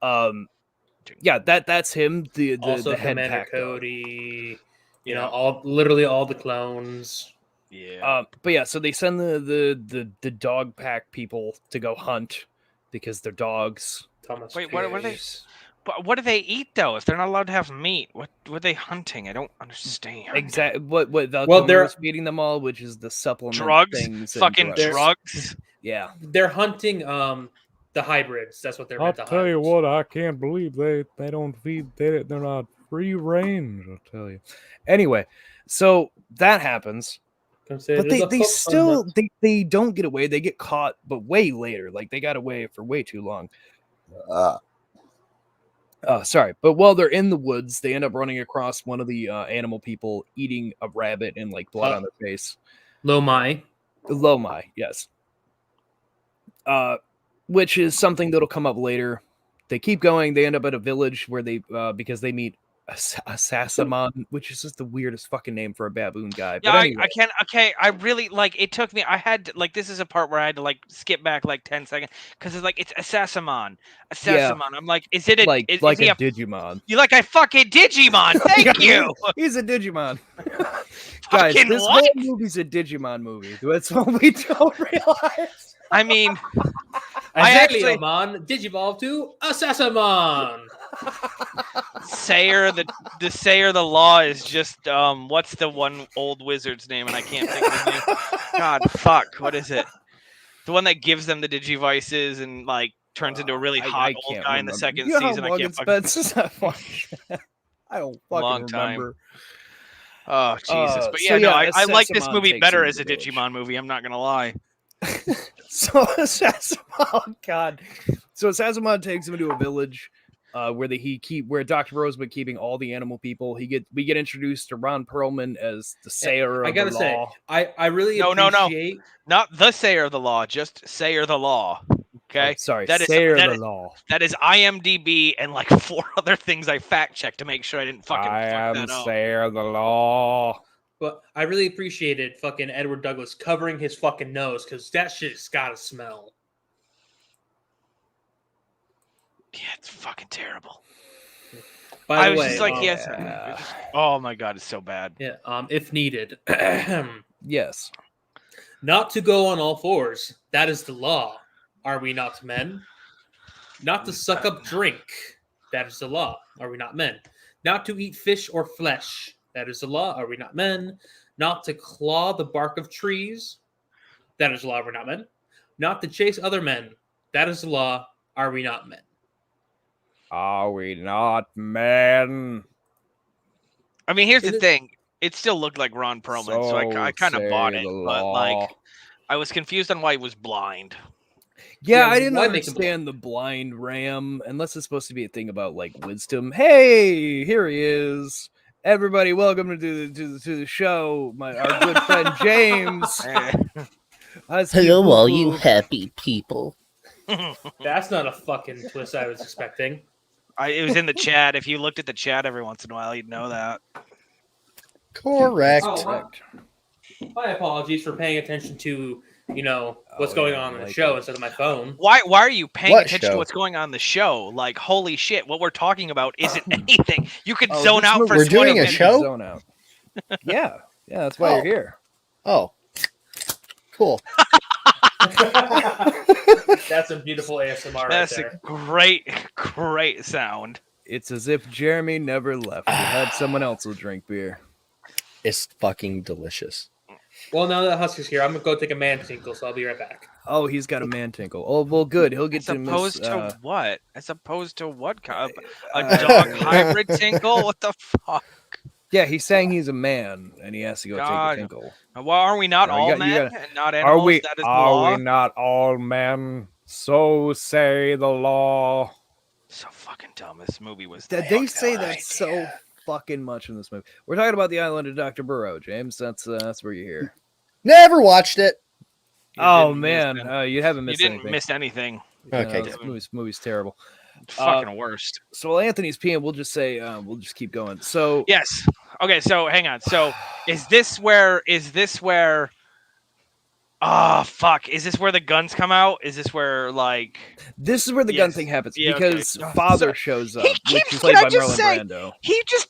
Yeah, that's him, the Also, the head Commander pack dog. Cody. You know, literally all the clones. Yeah. But yeah, so they send the dog pack people to go hunt because they're dogs. Thomas. Wait, what are they? Pierce. But what do they eat though? If they're not allowed to have meat, what are they hunting? I don't understand. Exactly what Val Well, Kilmer they're- was feeding them all, which is the supplement drugs, things, and fucking drugs. drugs. Yeah, They're hunting the hybrids. That's what they're I'll meant to tell you hunt. what, I can't believe they don't feed. They're not free range. I'll tell you. anyway, so that happens, Considered but a they foot still hunt. they don't get away. They get caught, but way later. Like they got away for way too long. Sorry, but while they're in the woods, they end up running across one of the animal people eating a rabbit and like blood on their face. Lomai. Lomai, yes. Which is something that'll come up later. They keep going. They end up at a village where they because they meet a Sassamon, which is just the weirdest fucking name for a baboon guy. Yeah, But anyway, I can't. Okay, I really like. It took me. I had to, like. This is a part where I had to like skip back like 10 seconds because it's like it's a Sassamon. A Sassamon. Yeah. I'm like, is it a like is a he a Digimon. you like a fucking Digimon? Thank you. He's a Digimon. Guys, Fucking this what? whole movie's a Digimon movie. That's what we don't realize. I mean, I actually Azaleomon Digivolve to Assassamon. Sayer the Sayer the Law is just what's the one old wizard's name and I can't think of his name. God fuck, what is it? The one that gives them the digivices and like turns into a really hot I old can't guy in the remember. second You know how season. I long can't it's fucking... been since I watched that? I don't fucking Long time. remember. Oh Jesus! But so yeah, no, yeah, I like this Sassamon movie takes better him as to a the village. Digimon movie. I'm not gonna lie. So Sassamon, oh god. So Sassamon takes him into a village where Dr. Rose been keeping all the animal people. We get introduced to Ron Perlman as the Sayer I of gotta the say, law. I really No. appreciate. Not the Sayer of the Law, just Sayer the Law. Okay, Oh, sorry, that is Sayer that of is- the law. That is IMDb and like 4 other things I fact checked to make sure I didn't fucking I fuck am that up. Sayer of the law. But I really appreciated fucking Edward Douglas covering his fucking nose because that shit's gotta smell. Yeah, it's fucking terrible. By I the was way, just like, yes. Oh my god, it's so bad. yeah, if needed, Yes. not to go on all fours. That is the law. Are we not men? Not to suck up drink. That is the law. Are we not men? Not to eat fish or flesh. That is the law. Are we not men? Not to claw the bark of trees. That is the law. Are we not men? Not to chase other men. That is the law. Are we not men? Are we not men? I mean, here's the thing. It still looked like Ron Perlman, so I kind of say bought it. the But like, law. I was confused on why he was blind. Yeah, Yeah, I didn't why make him understand the blind ram, unless it's supposed to be a thing about like wisdom. Hey, here he is. Everybody, welcome to the show. Our good friend James. Hello, all you happy people. That's not a fucking twist I was expecting. It was in the chat. If you looked at the chat every once in a while, you'd know that. Correct. Oh, my apologies for paying attention to, what's going on in the show instead of my phone. Why are you paying What attention show? to what's going on in the show? Like, holy shit, what we're talking about isn't anything. You could Oh, zone this out movie- for We're 20 doing a minutes. show? Zone out. Yeah, that's why Oh. you're here. Oh, cool. That's some beautiful ASMR right That's there. a great sound. It's as if Jeremy never left. He had someone else will drink beer. It's fucking delicious. Well, now that Husky's here, I'm going to go take a man tinkle, so I'll be right back. Oh, he's got a man tinkle. Oh, well, good. He'll get As to opposed miss. to what? As opposed to what? A uh, dog hybrid tinkle? What the fuck? Yeah, he's saying he's a man, and he has to go God. take a tinkle. Well, are we not You all got- you men gotta- and not animals? That is the law. not all men? So say the law. So fucking dumb. This movie was. That they say that so fucking much in this movie. We're talking about the island of Dr. Moreau, James. That's where you're here. Never watched it. Oh didn't miss man, anything. you haven't You missed didn't anything. miss anything. Okay, This movie's terrible. It's fucking worst. So while Anthony's peeing, we'll just say we'll just keep going. So Yes. Okay. So hang on. So is this where? Oh fuck! Is this where the guns come out? Is this where like? this is where the gun Yes. thing happens Yeah, okay. because Oh, Father sorry. shows up, He which keeps- is played can I by just Marlon say- Brando.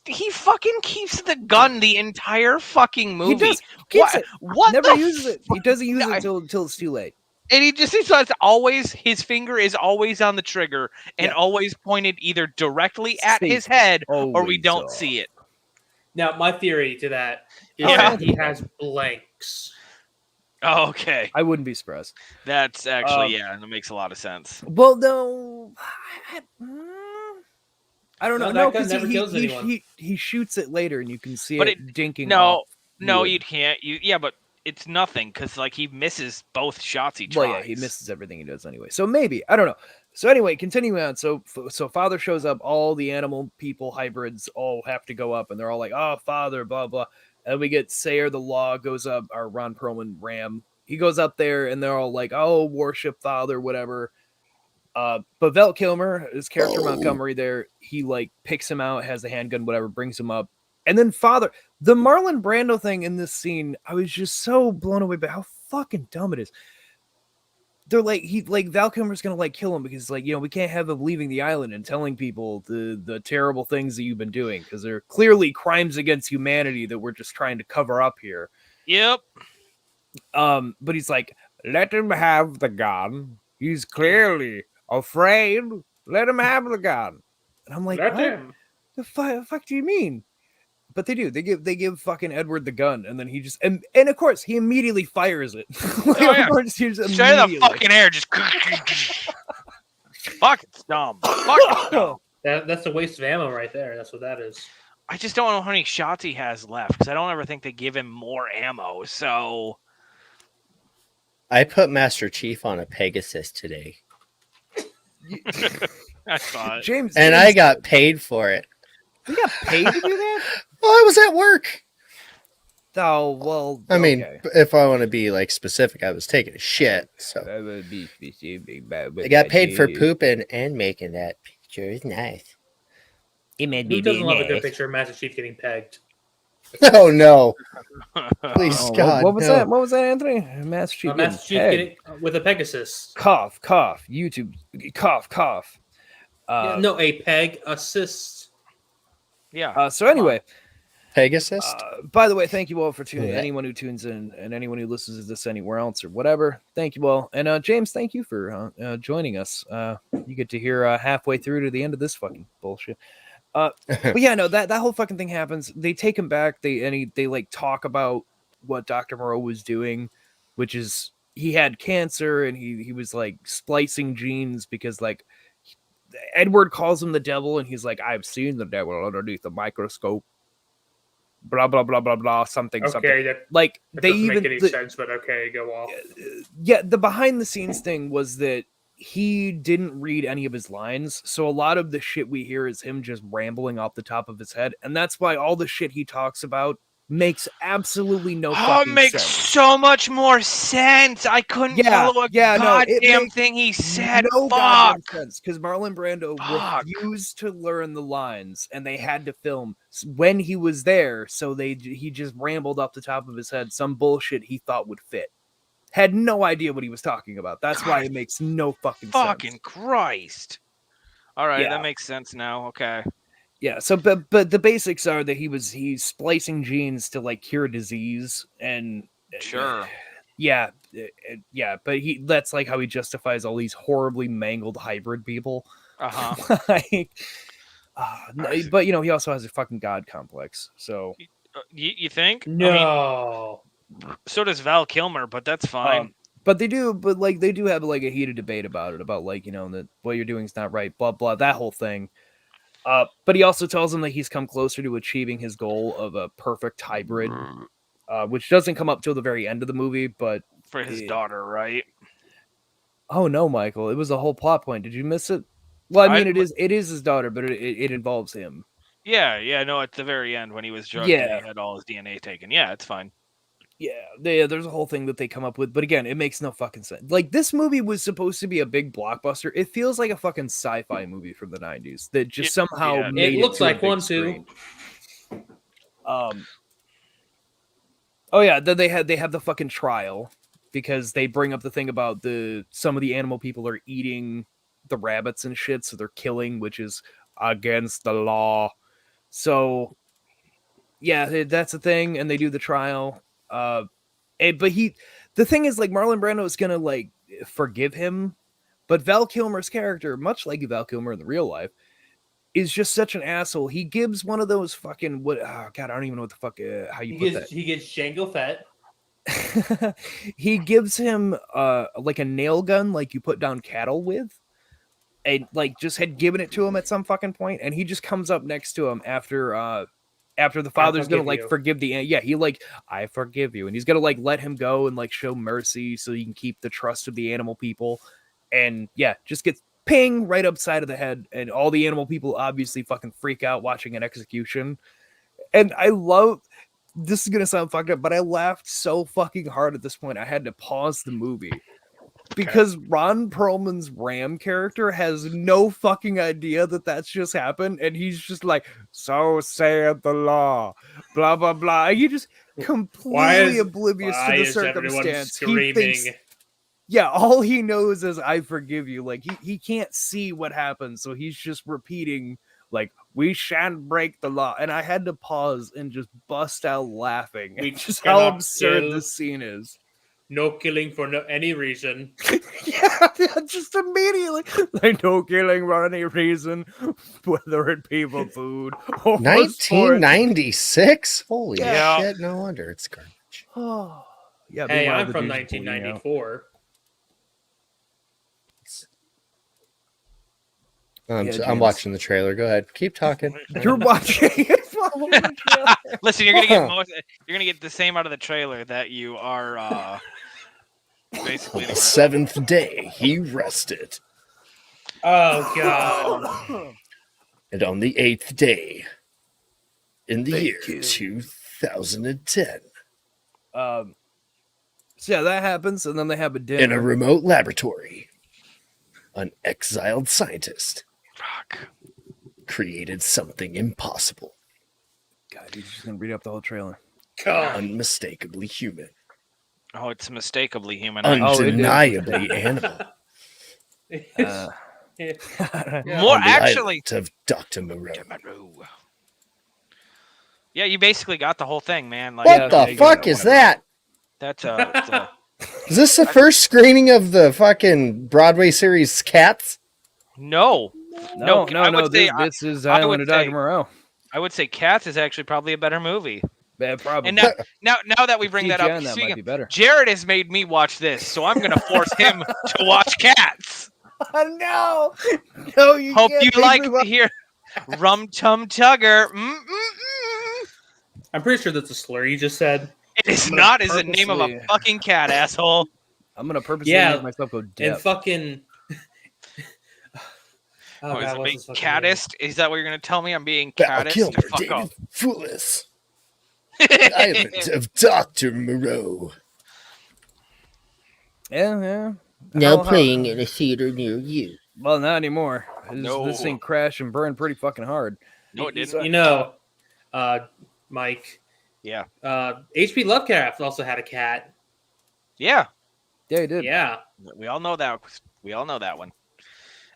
He fucking keeps the gun the entire fucking movie. He does. Keeps What? it. What Never the uses it. He doesn't use No, it until it's too late. And he just it's always his finger is always on the trigger and Yeah. always pointed either directly at Safe. his head or we Always don't off. see it. Now, my theory to that is Yeah. that he has blanks. Oh, okay. I wouldn't be surprised. That's actually Um, that makes a lot of sense. Well, no, I don't know. No, No, that gun because never kills anyone. he shoots it later, and you can see But it dinking. No, off no, wood. you can't. But it's nothing because like he misses both shots he tries. Well, yeah, he misses everything he does anyway. So maybe I don't know. So anyway, continuing on. So Father shows up. All the animal people hybrids all have to go up, and they're all like, "Oh, Father," blah blah. And we get Sayer the Law goes up. Our Ron Perlman Ram. He goes up there, and they're all like, "Oh, worship Father, whatever." But Val Kilmer, his character Montgomery, there he like picks him out, has a handgun, whatever, brings him up, and then Father. The Marlon Brando thing in this scene, I was just so blown away by how fucking dumb it is. They're like Val Kilmer's gonna like kill him because we can't have him leaving the island and telling people the terrible things that you've been doing because they're clearly crimes against humanity that we're just trying to cover up here. Yep. But he's like, Let him have the gun. He's clearly afraid. Let him have the gun. and I'm like, Let what him. the fuck do you mean? But they do. They give fucking Edward the gun, and then he just and of course he immediately fires it. Like, Oh, yeah. of course, he just Straight in the immediately- fucking air, just fucking dumb. Fucking dumb. That's a waste of ammo right there. That's what that is. I just don't know how many shots he has left because I don't ever think they give him more ammo. So I put Master Chief on a Pegasus today, I thought. James, and I got paid for it. you got paid to do that. Well, I was at work. Oh well. I mean, okay. if I want to be like specific, I was taking a shit. So That would be I got paid for pooping and making that picture. It's nice. Who doesn't love a good picture of Master Chief getting pegged? Oh no! Please, Oh, God, what was no. that? What was that, Anthony? Master Chief. Master Chief getting getting with a Pegasus. cough. YouTube. Cough. Yeah, no, a peg assist. Yeah. So anyway, Pegasus. By the way, thank you all for tuning. Yeah. Anyone who tunes in and anyone who listens to this anywhere else or whatever, thank you all. And James, thank you for joining us. You get to hear halfway through to the end of this fucking bullshit. But yeah, no, that whole fucking thing happens. They take him back. They like talk about what Dr. Moreau was doing, which is he had cancer and he was like splicing genes because like Edward calls him the devil and he's like, I've seen the devil underneath the microscope. Blah blah blah blah blah. Something. That, like that they doesn't even make any sense, but okay, go off. Yeah, the behind the scenes thing was that he didn't read any of his lines, so a lot of the shit we hear is him just rambling off the top of his head, and that's why all the shit he talks about makes absolutely no fucking makes sense. so much more sense. I couldn't follow a goddamn thing he said. No Fuck. goddamn sense because Marlon Brando Fuck. refused to learn the lines, and they had to film when he was there. So he just rambled off the top of his head some bullshit he thought would fit. Had no idea what he was talking about. That's why it makes no fucking sense. Fucking Christ! All right, Yeah. that makes sense now. Okay. Yeah, so but the basics are that he's splicing genes to like cure disease and Sure. yeah, but that's like how he justifies all these horribly mangled hybrid people. Uh-huh. Like, but you know, he also has a fucking god complex. So You think? No. I mean, so does Val Kilmer, but that's fine. but they do have like a heated debate about it, about like, you know, that what you're doing is not right, blah blah, that whole thing. But he also tells him that he's come closer to achieving his goal of a perfect hybrid, which doesn't come up till the very end of the movie. But For his daughter, right? Oh no, Michael! It was a whole plot point. Did you miss it? Well, I mean, it is his daughter, but it involves him. Yeah. No, at the very end when he was drugged and he had all his DNA taken. Yeah, it's fine. Yeah, there's a whole thing that they come up with, but again, it makes no fucking sense. Like, this movie was supposed to be a big blockbuster. It feels like a fucking sci-fi movie from the 90s that just somehow made it looks to a like big one screen. too. Oh yeah, then they have the fucking trial because they bring up the thing about some of the animal people are eating the rabbits and shit, so they're killing, which is against the law. So yeah, that's a thing, and they do the trial. But the thing is, like, Marlon Brando is gonna like forgive him, but Val Kilmer's character, much like Val Kilmer in the real life, is just such an asshole. He gives one of those fucking God, I don't even know what the fuck how you put that. He gets Django Fett. He gives him like a nail gun, like you put down cattle with, and like just had given it to him at some fucking point, and he just comes up next to him after the father's gonna like forgive he like, I forgive you, and he's gonna like let him go and like show mercy so he can keep the trust of the animal people, and just gets ping right upside of the head, and all the animal people obviously fucking freak out watching an execution. And I love, this is gonna sound fucked up, but I laughed so fucking hard at this point I had to pause the movie. Because Ron Perlman's Ram character has no fucking idea that that's just happened, and he's just like, so saith the law, blah blah blah. He just completely oblivious to the circumstance. He thinks, all he knows is I forgive you. Like he can't see what happened, so he's just repeating like, we shan't break the law. And I had to pause and just bust out laughing at just how absurd this scene is. No killing for any reason. Just immediately. Like, no killing for any reason, whether it be for food or 1996? Holy shit, no wonder it's garbage. Hey, I'm from 1994. I'm watching the trailer. Go ahead. Keep talking. You're watching it. Listen, you're gonna get the same out of the trailer that you are basically on the seventh day he rested. Oh god. And on the eighth day in the year 2010. So that happens, and then they have a dinner in a remote laboratory. An exiled scientist created something impossible. God, he's just gonna read up the whole trailer. Unmistakably human. Oh, it's mistakably human. Undeniably animal. More actually of Dr. Moreau. Yeah, you basically got the whole thing, man. Like, What Yeah, the you fuck got it, is whatever. that? That's a Is this the first screening of the fucking Broadway series Cats? no. No. I would say This is I Island would of Dr. say- Moreau. I would say Cats is actually probably a better movie. Yeah, probably. And now that we bring that up, CGI, that might be better. Jared has made me watch this, so I'm gonna force him to watch Cats. No, you Hope can't you make like me to watch- hear Rum Tum Tugger. I'm pretty sure that's a slur you just said. It is I'm gonna not. Is the name of a purposely- fucking cat, asshole. I'm gonna purposely Yeah, make myself go And deaf. fucking. Oh, What, is God, it what's being his fucking name? catist? Is that what you're gonna tell me? I'm being Val catist? Kilmer, Fuck David off. Foolis. Island of Dr. Moreau. Yeah. Now How- playing in a theater near you. Well, not anymore. This No. thing crashed and burned pretty fucking hard. No, it didn't. You know, Mike. Yeah. H.P. Lovecraft also had a cat. Yeah. Yeah, he did. Yeah. We all know that. We all know that one.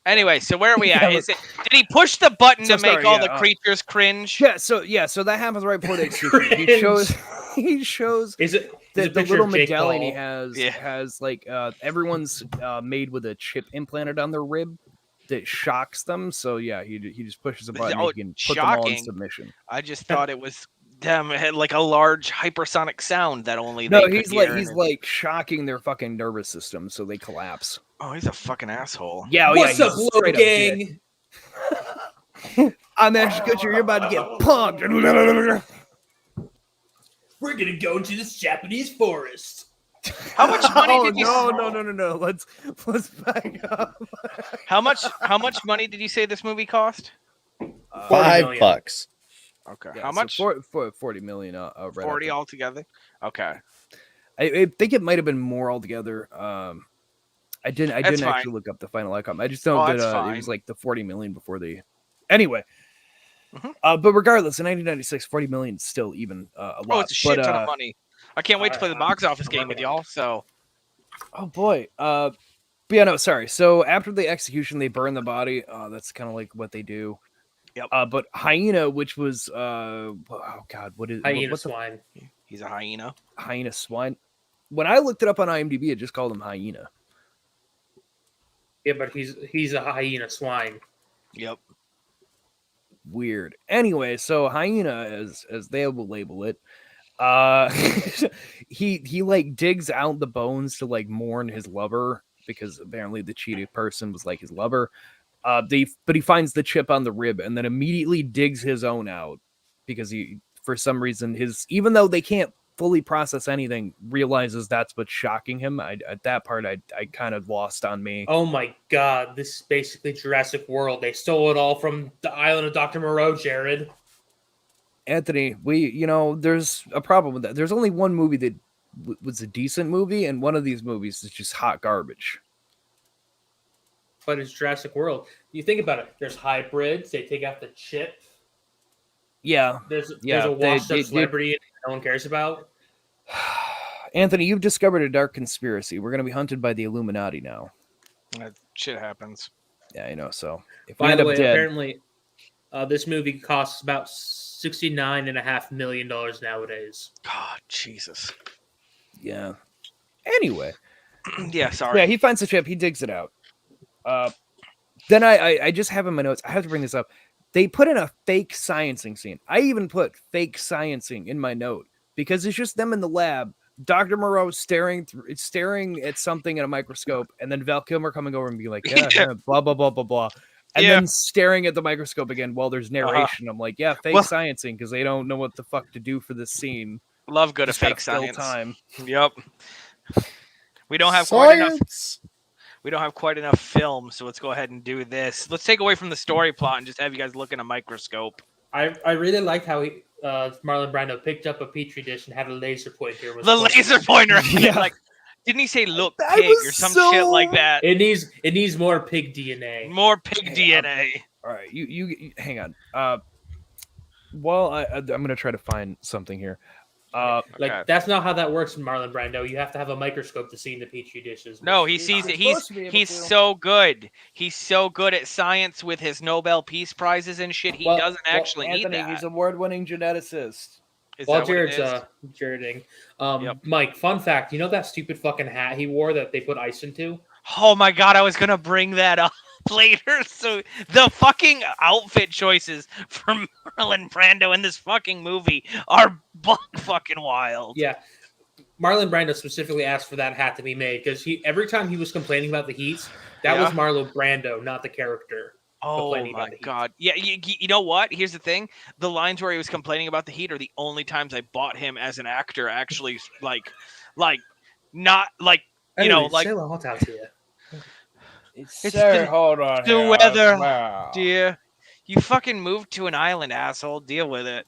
Anyway, so where are we at? Yeah, Did he push the button So to make sorry, all yeah, the creatures cringe? Yeah, so that happens right before the execution. He shows Is it the a picture little of Jake medallion he Paul? has Yeah. has like everyone's made with a chip implanted on their rib that shocks them. So yeah, he just pushes a button Oh, and he can put them all in shocking. submission. I just thought it was them. It had like a large hypersonic sound that only No, they could he's hear, he's and like shocking their fucking nervous system so they collapse. oh, he's a fucking asshole. Yeah, What's yeah, up, he's Low straight up dick. Gang? I'm Ashton Kutcher. You're about to get punked. We're gonna go into this Japanese forest. How much money Oh, did you? no. Let's back up. How much money did you say this movie cost? 5 million. bucks. Okay. Yeah, How so much? 40 million. Right 40 up altogether. Okay. there. I think it might have been more altogether. I didn't That's fine. actually look up the final outcome. I just know Oh, that that's it was fine. like the 40 million before they. Anyway. Mhm. But regardless, in 1996, 40 million is still even a lot. Oh, it's a shit but, ton of money. I can't wait to play the box office game with y'all. So Oh boy. But yeah, no, sorry. So after the execution, they burn the body. That's kind of like what they do. Yep. But hyena, which was oh god, what is Hyena what's the swine. he's a hyena. hyena swine? When I looked it up on IMDb, it just called him hyena. Yeah, but he's a hyena swine. Yep. Weird. Anyway, so hyena, as they will label it, he like digs out the bones to like mourn his lover because apparently the cheated person was like his lover. But he finds the chip on the rib and then immediately digs his own out because he, for some reason, even though they can't fully process anything, realizes that's what's shocking him. At that part, I kind of lost on me. Oh my God! This is basically Jurassic World. They stole it all from the island of Dr. Moreau, Jared. Anthony, there's a problem with that. There's only one movie that was a decent movie, and one of these movies is just hot garbage. But it's Jurassic World. You think about it. There's hybrids. They take out the chip. Yeah, There's Yeah, a washed they- up celebrity no one cares about. Anthony, you've discovered a dark conspiracy. We're going to be hunted by the Illuminati now. That shit happens. Yeah, I know. So if we By end the up way, dead, apparently, this movie costs about $69.5 million nowadays. God, Jesus. yeah. Anyway, Yeah, sorry. yeah, he finds the chip. He digs it out. Then I just have in my notes. I have to bring this up. They put in a fake sciencing scene. I even put fake sciencing in my note because it's just them in the lab. Dr. Moreau staring at something in a microscope, and then Val Kilmer coming over and being like, yeah, blah blah blah blah blah, and Yeah. then staring at the microscope again while there's narration. I'm like, yeah, fake Well- sciencing because they don't know what the fuck to do for this scene. Love good at Just gotta fake fill science. time. Yep. We don't have quite enough. Science. We don't have quite enough film, so let's go ahead and do this. Let's take away from the story plot and just have you guys look in a microscope. I really liked how Marlon Brando picked up a petri dish and had a laser pointer. The laser pointer. And Yeah. like, didn't he say "look That pig" was or some so- shit like that? It needs more pig DNA. More pig Yeah. DNA. All right, you hang on. Well, I'm gonna try to find something here. Like Okay. that's not how that works in Marlon Brando. You have to have a microscope to see in the petri dishes. No, which he is sees not- it. supposed to be able He's to. so good. He's so good at science with his Nobel Peace Prizes and shit. He Well- doesn't well, actually need Anthony, that. he's award-winning geneticist. Is While that what it Jared's is? Jareding, Yep. Mike, fun fact: you know that stupid fucking hat he wore that they put ice into? Oh my god, I was gonna bring that up later. So the fucking outfit choices for Marlon Brando in this fucking movie are buck fucking wild. Yeah. Marlon Brando specifically asked for that hat to be made because every time he was complaining about the heats, that was Yeah. Marlon Brando, not the character. Oh complaining my about the heat. god. Yeah, you know what? Here's the thing. The lines where he was complaining about the heat are the only times I bought him as an actor actually not like you know, like still hot out here. It's Sir, the- hold on. the here, I'll weather, smell. dear. You fucking moved to an island, asshole. Deal with it.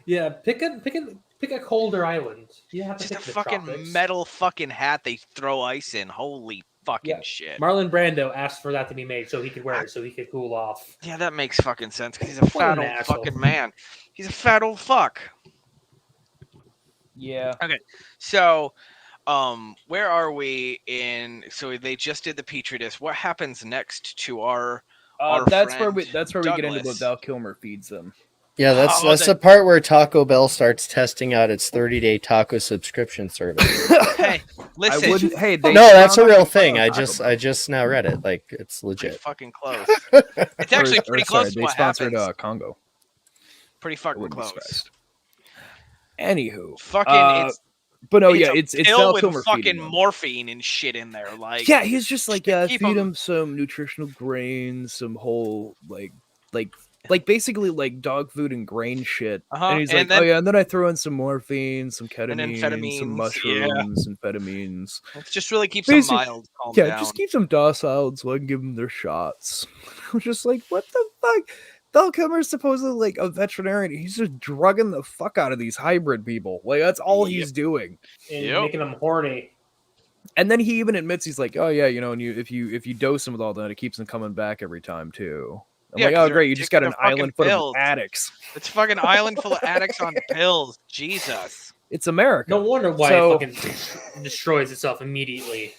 Yeah, pick a colder island. You have to Just a pick the fucking tropics. metal fucking hat they throw ice in. Holy fucking Yeah. shit. Marlon Brando asked for that to be made so he could wear it, so he could cool off. Yeah, that makes fucking sense because he's a What an fat old asshole. fucking man. He's a fat old fuck. Yeah. So, where are we in? So they just did the Petri dish. What happens next to our That's where friend we get into what Douglas? Val Kilmer feeds them. Yeah, that's Oh, the part where Taco Bell starts testing out its 30-day taco subscription service. Hey, listen, I wouldn't. Hey, they No, that's a sound real like thing. Taco I Bell. just now read it. Like it's pretty legit. fucking close. It's actually pretty close Sorry, to they what sponsored happens. Congo. Pretty I fucking wouldn't be close. surprised. Anywho, Fucking, it's but no, it's yeah, a it's pill Val with Kilmer feeding fucking them. morphine and shit in there. Like, Yeah, he's just like to keep feed 'em- him some nutritional grains, some whole like basically like dog food and grain shit. Uh-huh, And he's and like, then- oh yeah, and then I throw in some morphine, some then ketamine, amphetamines, some yeah. mushrooms, amphetamines. it just really keeps them Basic- mild, calm Yeah, down. just keep them docile so I can give them their shots. I'm just like, what the fuck? Val Kilmer's supposedly like a veterinarian. He's just drugging the fuck out of these hybrid people. Like that's all he's doing. And Yep. making them horny. And then he even admits he's like, oh yeah, you know, and if you dose them with all that, it keeps them coming back every time too. I'm Yeah, like, 'cause oh they're great, you just got addicted an to fucking island full pills. of addicts. It's fucking island full of addicts on pills. Jesus. It's America. No wonder why So- it fucking destroys itself immediately.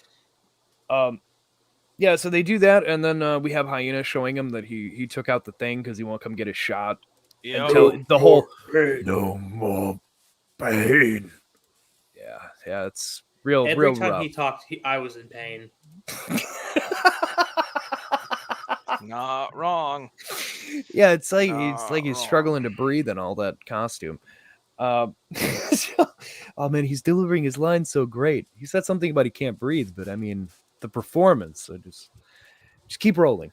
Yeah, so they do that, and then we have Hyena showing him that he took out the thing because he won't come get his shot. Yeah. Until the whole No more pain. yeah, it's real Every time rough. he talked, I was in pain. Not wrong. Yeah, it's like he's wrong. struggling to breathe in all that costume. Oh man, he's delivering his lines so great. He said something about he can't breathe, but I mean the performance. So just keep rolling.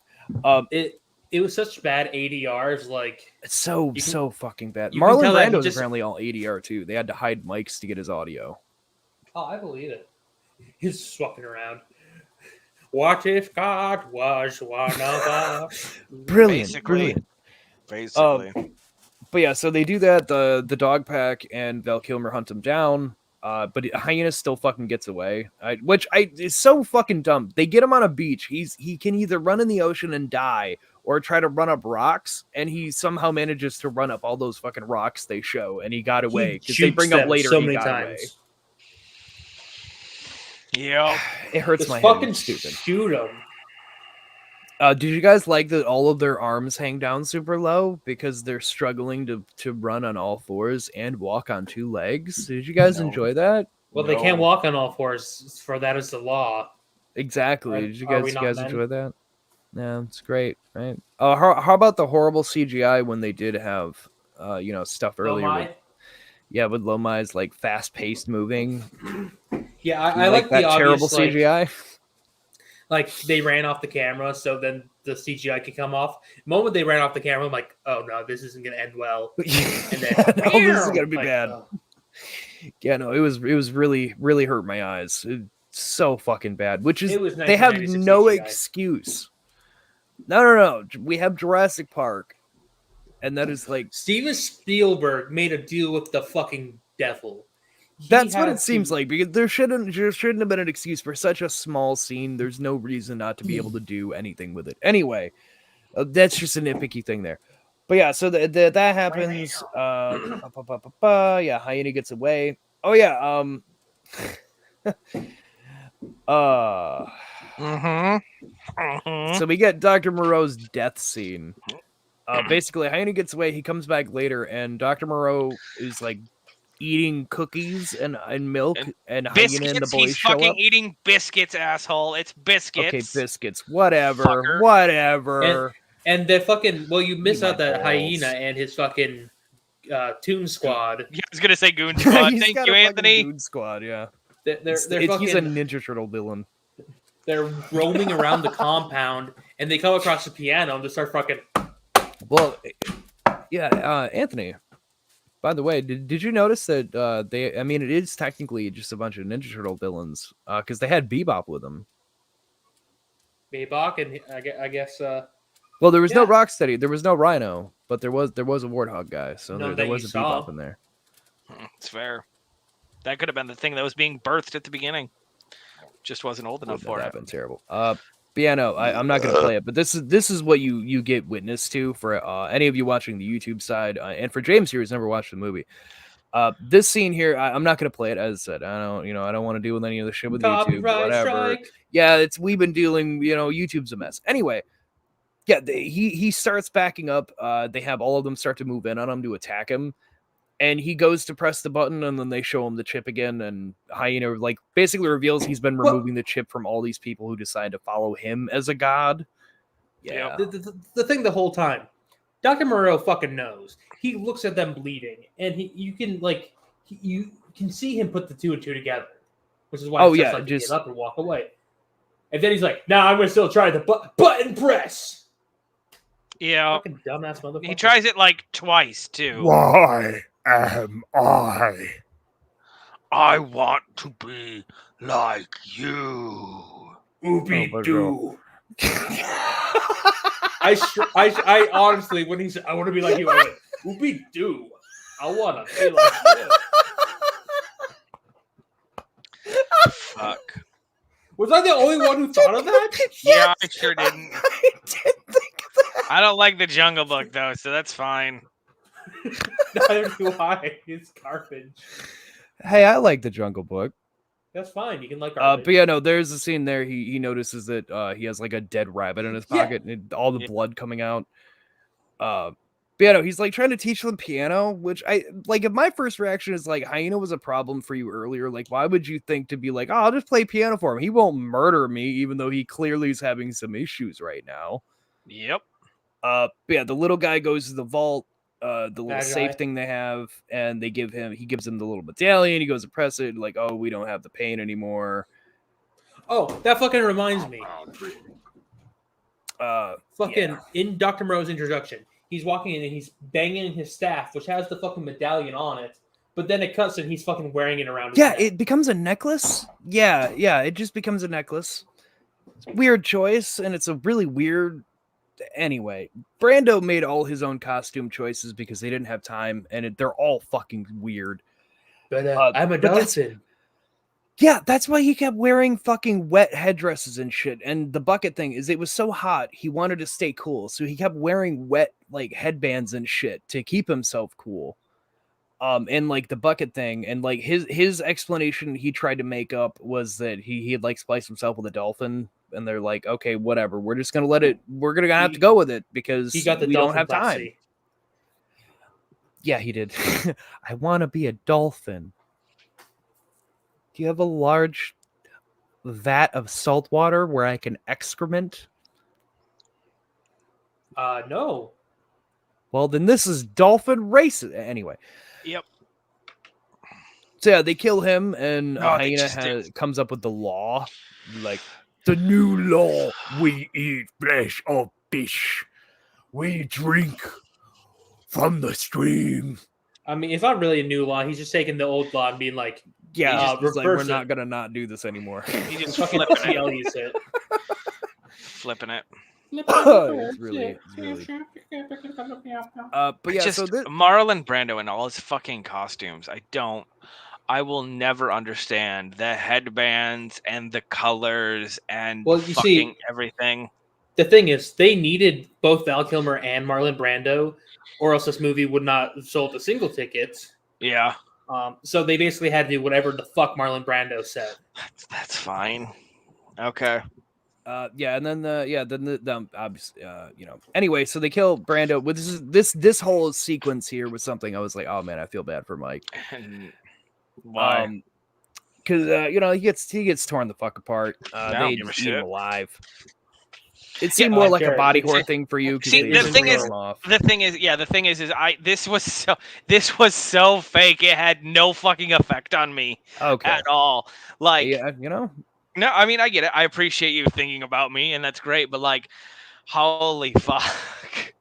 It was such bad ADRs. Like It's so You can- so fucking bad. you can Marlon tell that he Brando's just- apparently all ADR too. They had to hide mics to get his audio. oh, I believe it. He's just walking around. What if God was one of us? Brilliant, Basically. brilliant. Basically. But yeah, so they do that. The dog pack and Val Kilmer hunt him down. But Hyena still fucking gets away. Which is so fucking dumb. They get him on a beach. He can either run in the ocean and die or try to run up rocks, and he somehow manages to run up all those fucking rocks they show, and he got away He because they jukes bring up them later so he many got times. away. Yeah. It hurts Just my fucking head. It's stupid. shoot him. Did you guys like that all of their arms hang down super low because they're struggling to run on all fours and walk on two legs? Did you guys No. enjoy that? Well, they can't No. walk on all fours. For that is the law. Exactly. Are- Did you are we guys not men? enjoy that? Yeah, it's great, right? How about the horrible CGI when they did have stuff earlier with, with Lomai's like fast paced moving? Yeah, I like like that the terrible obvious, like, CGI. like they ran off the camera, so then the CGI could come off. The moment they ran off the camera, I'm like, oh no, this isn't gonna end well. And then No, this is gonna be like, bad. oh. Yeah, no, it was really hurt my eyes. It's so fucking bad. Which is It was they have 1996 no CGI. excuse. No. We have Jurassic Park, and that is like Steven Spielberg made a deal with the fucking devil. He that's what had it seems to- like because there shouldn't have been an excuse for such a small scene. There's no reason not to be able to do anything with it. Anyway, that's just a nitpicky thing there. But yeah, so that happens. Yeah, Hyena gets away. Oh yeah. Uh, so we get Dr. Moreau's death scene. Basically, Hyena gets away. He comes back later, and Dr. Moreau is like eating cookies and milk, and Hyena and the Biscuits. boys He's show fucking up. eating biscuits, asshole. It's biscuits. Okay, biscuits. Whatever. Fucker. Whatever. And the fucking you miss Eat my out that balls. hyena and his fucking Toon Squad. Yeah, I was gonna say Goon Squad. He's Thank got you, a fucking Anthony. Goon Squad, yeah. They're fucking, He's a Ninja Turtle villain. they're roaming around the compound and they come across the piano and they start fucking. Well, yeah, Anthony. By the way, did you notice that they? I mean, it is technically just a bunch of Ninja Turtle villains because they had Bebop with them. Bebop and I guess. Well, there was no Yeah. Rocksteady, there was no Rhino, but there was a Warthog guy, so None there that was you a saw. Bebop in there. It's fair. That could have been the thing that was being birthed at the beginning. Just wasn't old enough for That it. been terrible. But yeah, no, I'm not gonna play it. But this is what you get witness to for any of you watching the YouTube side, and for James here who's never watched the movie. This scene here, I'm not gonna play it. As I said, I don't want to deal with any of the shit with YouTube. Copyright Whatever. strike. Yeah, we've been dealing. YouTube's a mess. Anyway, yeah, he starts backing up. They have all of them start to move in on him to attack him. And he goes to press the button, and then they show him the chip again. And Hyena basically reveals he's been removing the chip from all these people who decide to follow him as a god. Yeah, The thing the whole time, Dr. Moreau fucking knows. He looks at them bleeding, and you can see him put the two and two together, which is why he starts to get up and walk away. And then he's like, "Nah, I'm gonna still try the button press." Yeah. Fucking dumbass motherfucker. He tries it like twice too. Why am I? I want to be like you. Ooby doo. I honestly, when he said, "I want to be like you," I went, "Ooby doo." I want to be like you. Fuck. Was I the only one who thought of that? Yeah, I sure didn't. I did think of that. I don't like the Jungle Book though, so that's fine. Neither do I. It's garbage. Hey, I like the Jungle Book. That's fine. You can like garbage. But yeah, no, there's a scene there. He notices that he has like a dead rabbit in his pocket, and all the blood coming out. But yeah, no, he's like trying to teach them piano, which I like. If my first reaction is like, Hyena was a problem for you earlier, like, why would you think to be like, oh, I'll just play piano for him? He won't murder me, even though he clearly is having some issues right now. Yep. But yeah, the little guy goes to the vault, the little Bad safe guy. thing they have, and he gives him the little medallion. He goes to press it, like, oh, we don't have the pain anymore. Oh, that fucking reminds me. Yeah. In Dr. Moreau's introduction, he's walking in and he's banging his staff, which has the fucking medallion on it. But then it cuts and he's fucking wearing it around his Yeah, neck. it becomes a necklace. Yeah, it just becomes a necklace. It's a weird choice, and it's a really weird. Anyway, Brando made all his own costume choices because they didn't have time, and they're all fucking weird. But I'm a but that's- dolphin. Yeah, that's why he kept wearing fucking wet headdresses and shit. And the bucket thing is, it was so hot, he wanted to stay cool, so he kept wearing wet like headbands and shit to keep himself cool. And like the bucket thing, and like his explanation he tried to make up was that he had like spliced himself with a dolphin, and they're like, okay, whatever, we're just gonna have to go with it because He got the we don't dolphin have time. prophecy. Yeah, he did. I want to be a dolphin. Do you have a large vat of salt water where I can excrement? No. Well, then this is dolphin race. Anyway. Yep. So yeah, they kill him, and Oh, they Hyena just did. comes up with the law, like the new law: we eat flesh of fish, we drink from the stream. I mean, it's not really a new law. He's just taking the old law and being like, Yeah, He it's like we're reverse not it. gonna not do this anymore. He just fucking flipping it. CLEs it. Flipping it. It's really. But yeah, Just so this, Marlon Brando and all his fucking costumes. I will never understand the headbands and the colors and Well, you fucking see, everything. the thing is, they needed both Val Kilmer and Marlon Brando, or else this movie would not have sold the single tickets. Yeah, So they basically had to do whatever the fuck Marlon Brando said. that's fine. Okay. And then obviously, Anyway, so they kill Brando. With this whole sequence here was something I was like, oh man, I feel bad for Mike. Why? Because he gets torn the fuck apart. I They don't give a eat him shit. alive. It seemed more like a Jared, body you horror see- thing for you. 'Cause See, they the just thing kill is- him off. The thing is this was so fake. It had no fucking effect on me Okay. at all. Like, Yeah, no, I mean, I get it. I appreciate you thinking about me, and that's great. But like, holy fuck.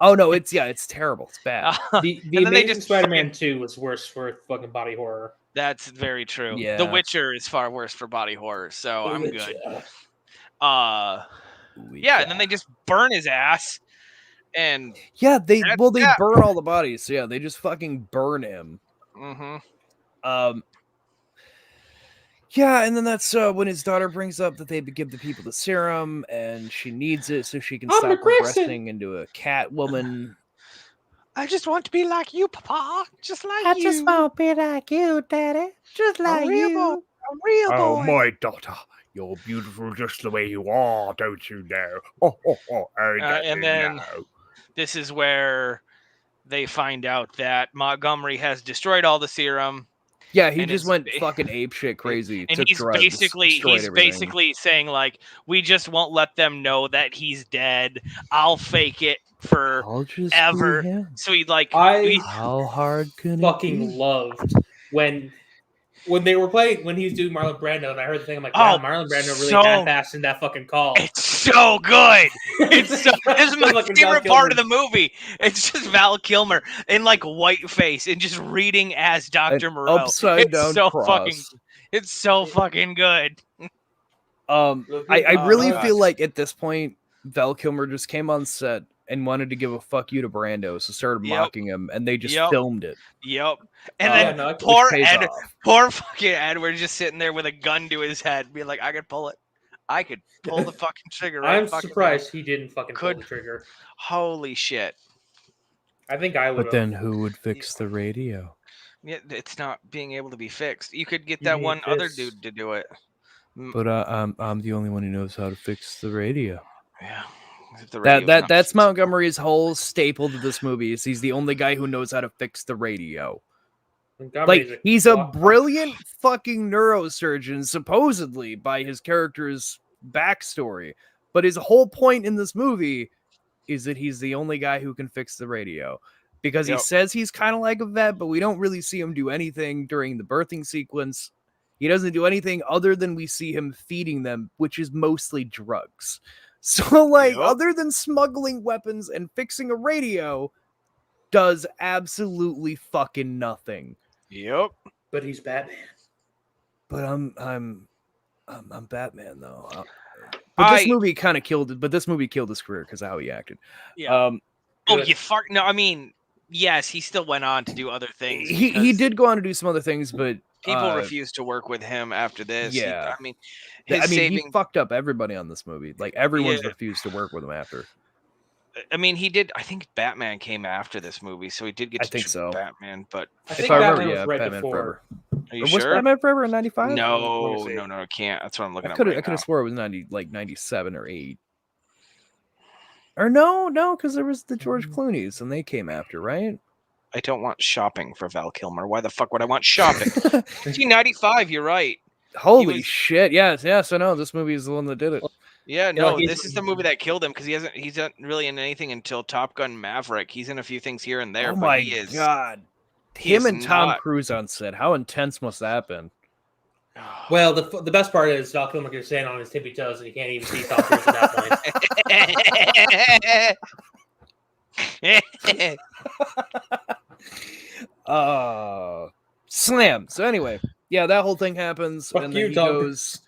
Oh no, it's terrible. It's bad. The And then they Amazing just Spider-Man 2 was worse for fucking body horror. That's very true. Yeah. The Witcher is far worse for body horror, so I'm Which, good. Yeah, and then they just burn his ass, and Yeah, they That's that. burn all the bodies. So yeah, they just fucking burn him. Yeah, and then that's when his daughter brings up that they give the people the serum, and she needs it so she can I'm stop regressing. progressing into a cat woman. I just want to be like you, Papa, just like you. won't be like you, Daddy. Just a real boy. A real Oh, boy. my daughter, you're beautiful just the way you are, don't you know? And then this is where they find out that Montgomery has destroyed all the serum. Yeah, he And just it's- went fucking apeshit crazy. And took he's drugs, basically destroyed everything. saying like, we just won't let them know that he's dead. I'll fake it for I'll just ever. be him. so he like How hard can it fucking be? loved when they were playing when he was doing Marlon Brando, and I heard the thing. I'm like, Oh, wow, Marlon Brando really so- half-assed in that fucking call. it's so good. It's so, this is my Fucking Val favorite part of Kilmer. the movie. It's just Val Kilmer in like white face and just reading as Dr. An Moreau. upside It's down so cross. fucking it's so fucking good. I really God. feel like at this point, Val Kilmer just came on set and wanted to give a fuck you to Brando, so started Yep. mocking him, and they just Yep. filmed it. Yep. And Yeah, then no, which poor pays Ed, off. poor fucking Edward just sitting there with a gun to his head, being like, I could pull it. I could pull the fucking trigger right I'm fucking surprised he didn't fucking pull Could- the trigger. now. Holy shit. I think I would. But then who would fix the radio? Yeah, it's not being able to be fixed. You could get You that need one other this. dude to do it. But I'm the only one who knows how to fix the radio. Yeah. If the radio's not That's fixed. Montgomery's whole staple to this movie. Is he's the only guy who knows how to fix the radio. Like he's a brilliant fucking neurosurgeon, supposedly by his character's backstory. But his whole point in this movie is that he's the only guy who can fix the radio. Because Yep. he says he's kind of like a vet, but we don't really see him do anything during the birthing sequence. He doesn't do anything other than we see him feeding them, which is mostly drugs. So, like, Yep. other than smuggling weapons and fixing a radio, does absolutely fucking nothing. Yep. But he's Batman. But I'm Batman though. But this movie kind of killed it. But this movie killed his career because of how he acted. Yeah. Oh, Good. you fuck. No, I mean, yes, he still went on to do other things. He because did go on to do some other things, but People refused to work with him after this. Yeah. I mean, his he saving. fucked up everybody on this movie. Like everyone's Yeah. refused to work with him after. I mean, he did. I think Batman came after this movie, so he did get I to think choose so. Batman. But I If think I Batman remember, was yeah, right Batman before. Forever. are you Was sure? Batman Forever in '95? No, see. no, I can't. That's what I'm looking I at. could Right have now. swore it was 97 or 8. Or no, because there was the George Clooney's and they came after, right? I don't want shopping for Val Kilmer. Why the fuck would I want shopping? 1995. You're right. Holy was- shit! Yes. I know this movie is the one that did it. Yeah, Yeah, no, he's- this is the movie that killed him because he's not really in anything until Top Gun Maverick. He's in a few things here and there, Oh but my he is. god! he Him is and Tom not- Cruise on set. How intense must that have been? Well, the best part is Val Kilmer can stand on his tippy toes and he can't even see Tom Cruise at that point. Slam. So anyway, yeah, that whole thing happens, Fuck and you, then he Tom goes.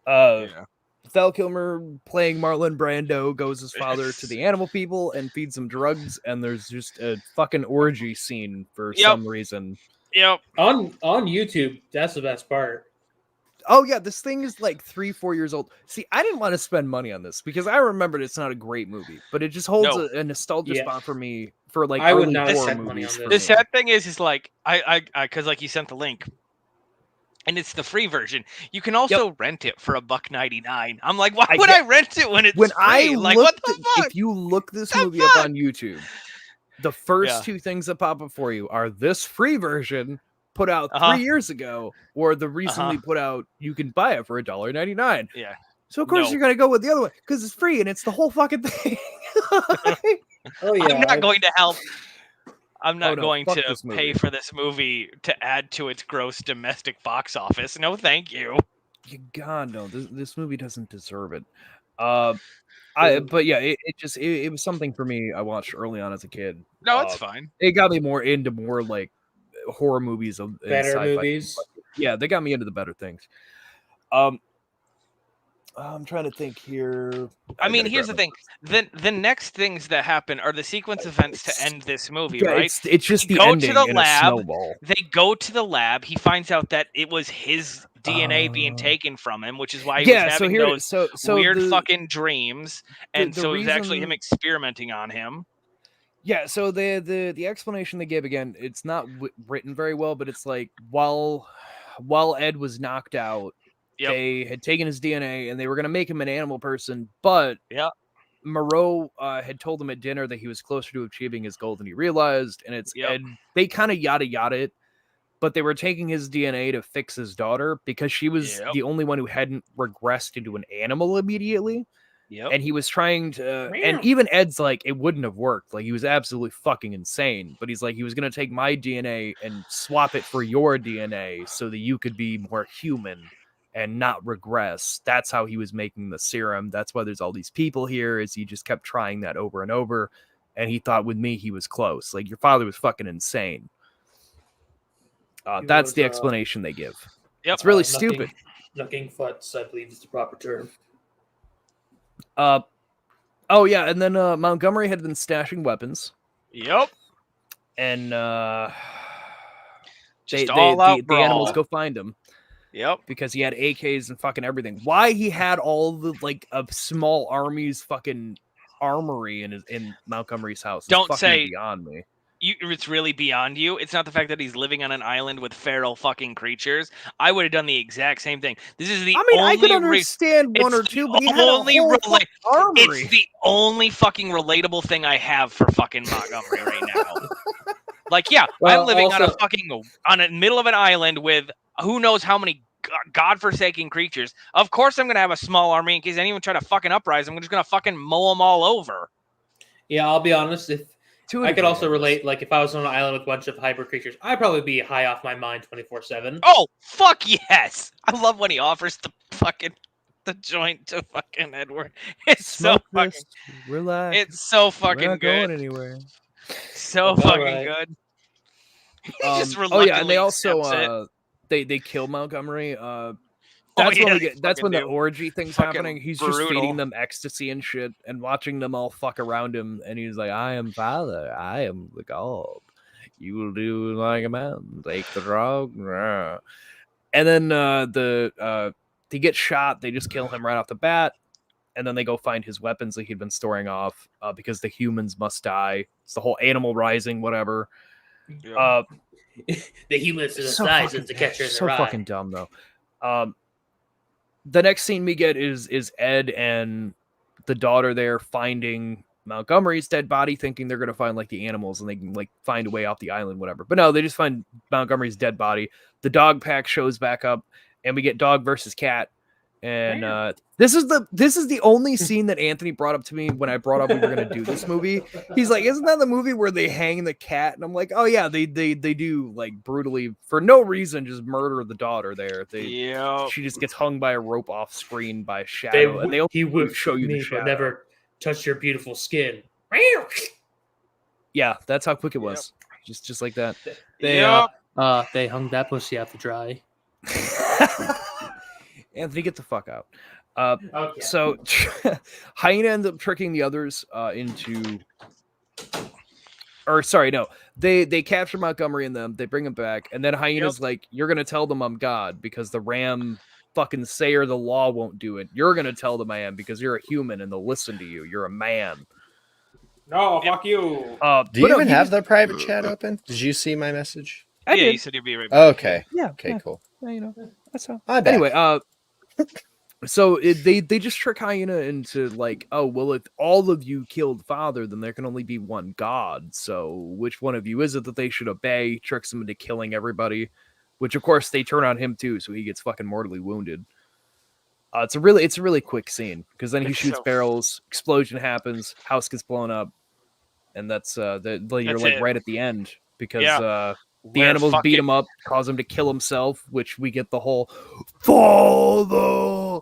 Yeah. Val Kilmer playing Marlon Brando goes his father to the animal people and feeds them drugs, and there's just a fucking orgy scene for Yep. some reason. Yep. On YouTube, that's the best part. oh yeah, this thing is like 3-4 years old. See, I didn't want to spend money on this because I remembered it's not a great movie, but it just holds No. a nostalgia Yeah. spot for me for like I would early not have horror spent money movies on for The this. me. sad thing is like I because like you sent the link, and it's the free version. You can also rent it for $1.99. I'm like, why I would get- I rent it when it's When I free? Like, what looked, the fuck? if you look this The movie up fuck? on YouTube, the first Yeah. 2 things that pop up for you are this free version put out Uh-huh. 3 years ago, or the recently put out. You can buy it for $1.99. Yeah. So of course No. you're gonna go with the other one because it's free and it's the whole fucking thing. Oh yeah, I'm not going to help. I'm Oh, not no, going fuck to this pay movie. for this movie to add to its gross domestic box office. No, thank you. God no, this movie doesn't deserve it. But yeah, it was something for me. I watched early on as a kid. No, it's fine. It got me more into more like horror movies and better sci-fi. movies. Yeah, they got me into the better things. I'm trying to think here. I mean, gotta here's the grab thing. The next things that happen are the sequence events to end this movie, Yeah, right? it's just They the go to ending the in lab. a snowball. They go to the lab. He finds out that it was his DNA being taken from him, which is why he was Yeah, so having here those so weird the, fucking dreams. And the so it was actually him reason- experimenting on him. Yeah, so the explanation they gave again, it's not written very well, but it's like while Ed was knocked out, Yep. they had taken his DNA and they were gonna make him an animal person, but Yep. Moreau had told him at dinner that he was closer to achieving his goal than he realized, and Yep. and they kind of yada it, but they were taking his DNA to fix his daughter because she was Yep. the only one who hadn't regressed into an animal immediately. Yep. And he was trying to, and even Ed's like, it wouldn't have worked. Like, he was absolutely fucking insane. But he's like, he was going to take my DNA and swap it for your DNA so that you could be more human and not regress. That's how he was making the serum. That's why there's all these people here, is he just kept trying that over and over. And he thought with me, he was close. Like, your father was fucking insane. That's the explanation they give. Yep. It's really stupid. Knucking futz, I believe is the proper term. Oh yeah, and then Montgomery had been stashing weapons, Yep. and Just all out the animals brawl. go find him Yep. because he had AKs and fucking everything. Why he had all the like a small army's fucking armory in Montgomery's house? Is Don't fucking say- beyond me. It's really beyond you. It's not the fact that he's living on an island with feral fucking creatures. I would have done the exact same thing. This is the I mean, only I could understand one it's or the two, but he had only a whole rela- fucking armory. It's the only fucking relatable thing I have for fucking Montgomery right now. Like, yeah, Well, I'm living on a also- fucking middle of an island with who knows how many godforsaken creatures. Of course, I'm gonna have a small army in case anyone try to fucking uprise. I'm just gonna fucking mow them all over. Yeah, I'll be honest. If To a I could degree, also yes. relate, like if I was on an island with a bunch of hybrid creatures, I'd probably be high off my mind 24/7. Oh fuck yes! I love when he offers the joint to fucking Edward. It's Smoke so fucking. this, relax. It's so We're fucking not going good. anywhere. So All fucking right. good. He just Oh yeah, and they reluctantly also accepts it. they kill Montgomery. That's yeah, when we they get. That's when the fucking do. orgy thing's Fucking happening. He's just brutal. feeding them ecstasy and shit, and watching them all fuck around him. And he's like, "I am father. I am the god. You will do like a man. Take the drug." Rah." And then he gets shot. They just kill him right off the bat, and then they go find his weapons that he'd been storing off because the humans must die. It's the whole animal rising, whatever. Yeah. The humans to the So size fucking- of the catcher in so the rye. fucking dumb though. The next scene we get is Ed and the daughter there finding Montgomery's dead body, thinking they're gonna find like the animals and they can like find a way off the island, whatever. But no, they just find Montgomery's dead body. The dog pack shows back up, and we get dog versus cat. And this is the only scene that Anthony brought up to me when I brought up we were gonna do this movie. He's like, "Isn't that the movie where they hang the cat?" And I'm like, "Oh yeah, they do like brutally for no reason just murder the daughter there. Yep. She just gets hung by a rope off screen by a shadow, and they he only would show you the me, shadow. but never touch your beautiful skin. Yeah, that's how quick it was. Just like that. They hung that pussy out to dry. Anthony, get the fuck out. Okay. So Hyena ends up tricking the others into, or sorry, no, they capture Montgomery and them. They bring him back, and then Hyena's like, "You're gonna tell them I'm God because the fucking say or the law won't do it. You're gonna tell them I am because you're a human and they'll listen to you. You're a man. No, fuck you. Do you even have the private chat open? Did you see my message? I yeah, did. you said you'd be right back. Okay. Yeah. Okay, cool. Yeah, you know, that's how. I'm back. Anyway, so they just trick Hyena into like, oh well, if all of you killed Father, then there can only be one God. So which one of you is it that they should obey? Tricks them into killing everybody, which of course they turn on him too, so he gets fucking mortally wounded. It's a really quick scene because then he It's shoots so- barrels, explosion happens, house gets blown up, and that's you're That's like it. right at the end because Yeah. the animals beat fucking- him up, cause him to kill himself, which we get the whole Father,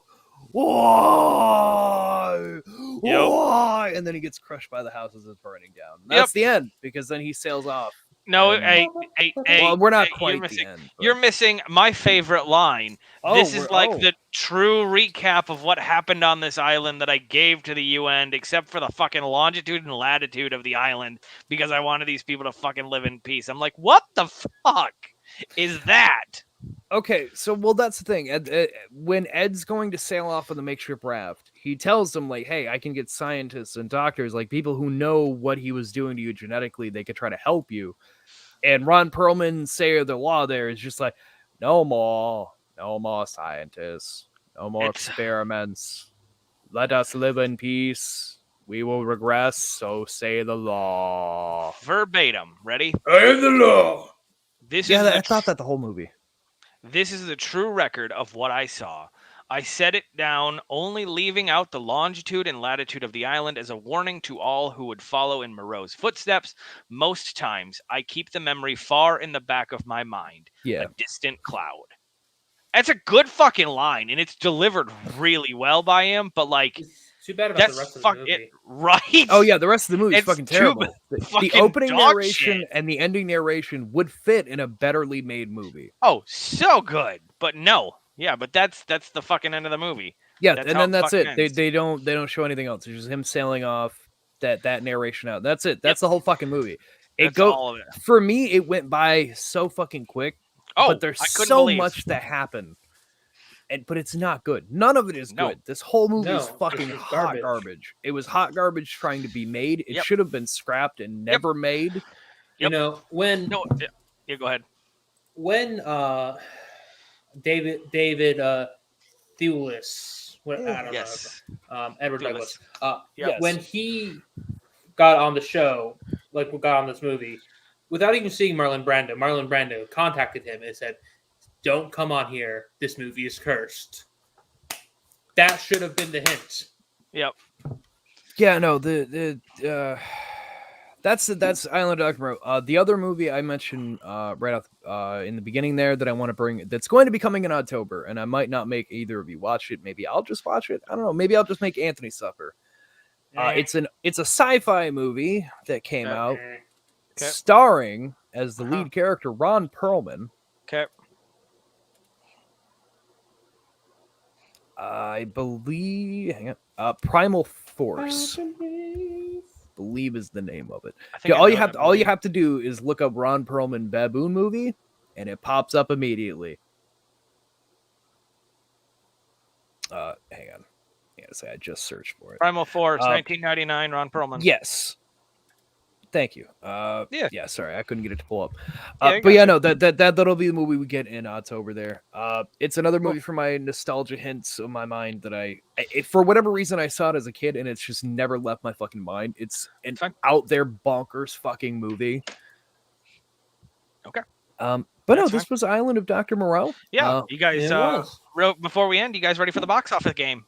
why? Yep. Why? And then he gets crushed by the house as it's burning down. That's the end because then he sails off. No, And- hey, well, we're not you're quite missing, the end. but- You're missing my favorite line. This is like the true recap of what happened on this island that I gave to the UN, except for the fucking longitude and latitude of the island, because I wanted these people to fucking live in peace. I'm like, what the fuck is that? Okay, so well, that's the thing. When Ed's going to sail off on the makeshift raft, he tells them like, "Hey, I can get scientists and doctors, like people who know what he was doing to you genetically. They could try to help you." And Ron Perlman, Sayer the Law, there is just like, "No more scientists, no more experiments. Let us live in peace. We will regress. So say the law." Verbatim. Ready? I am the law. This Yeah, is I thought that the whole movie. This is the true record of what I saw. I set it down, only leaving out the longitude and latitude of the island as a warning to all who would follow in Moreau's footsteps. Most times, I keep the memory far in the back of my mind, Yeah. a distant cloud. That's a good fucking line, and it's delivered really well by him, but like, It's too bad about that's the rest of the movie. it, right? Oh yeah, the rest of the movie is It's fucking too terrible. The fucking opening dog narration shit. and the ending narration would fit in a betterly made movie. Oh, so good, but no. Yeah, but that's the fucking end of the movie. Yeah, That's and how then it that's fucking it. ends. They don't show anything else. It's just him sailing off. That narration out. That's it. That's the whole fucking movie. That's all of it. For me. It went by so fucking quick. Oh, but there's I couldn't so believe. much that happened, but it's not good. None of it is No. good. This whole movie is No, fucking it's hot garbage. garbage. It was hot garbage trying to be made. It Yep. should have been scrapped and never made. You Yep. know, when No, yeah, go ahead. David Thewlis, I don't Yes. know, Edward Thewlis. Douglas, Yes. when he got on the show, like got on this movie, without even seeing Marlon Brando contacted him and said, "Don't come on here. This movie is cursed." That should have been the hint. Yep. Yeah, no, that's Island of Dr. Moreau. The other movie I mentioned right off in the beginning there that I want to bring, that's going to be coming in October, and I might not make either of you watch it. Maybe I'll just watch it. I don't know. Maybe I'll just make Anthony suffer. It's a sci-fi movie that came out starring as the lead character Ron Perlman. Okay. I believe, hang on, Primal Force. Believe is the name of it. I think Yeah, I all know you have that to all you movie. have to do is look up Ron Perlman baboon movie, and it pops up immediately. Hang on. I gotta say, I just searched for it. Primal Force, 1999, Ron Perlman. Yes. Thank you. Yeah. Sorry, I couldn't get it to pull up. Yeah, I But yeah, gotcha. no, that'll be the movie we get in October. There. It's another movie for my nostalgia hints of my mind that I for whatever reason I saw it as a kid, and it's just never left my fucking mind. It's an Fine. out there bonkers fucking movie. Okay. But That's no, this was Island of Dr. Moreau. Yeah, you guys. it was. Before we end, you guys ready for the box office game?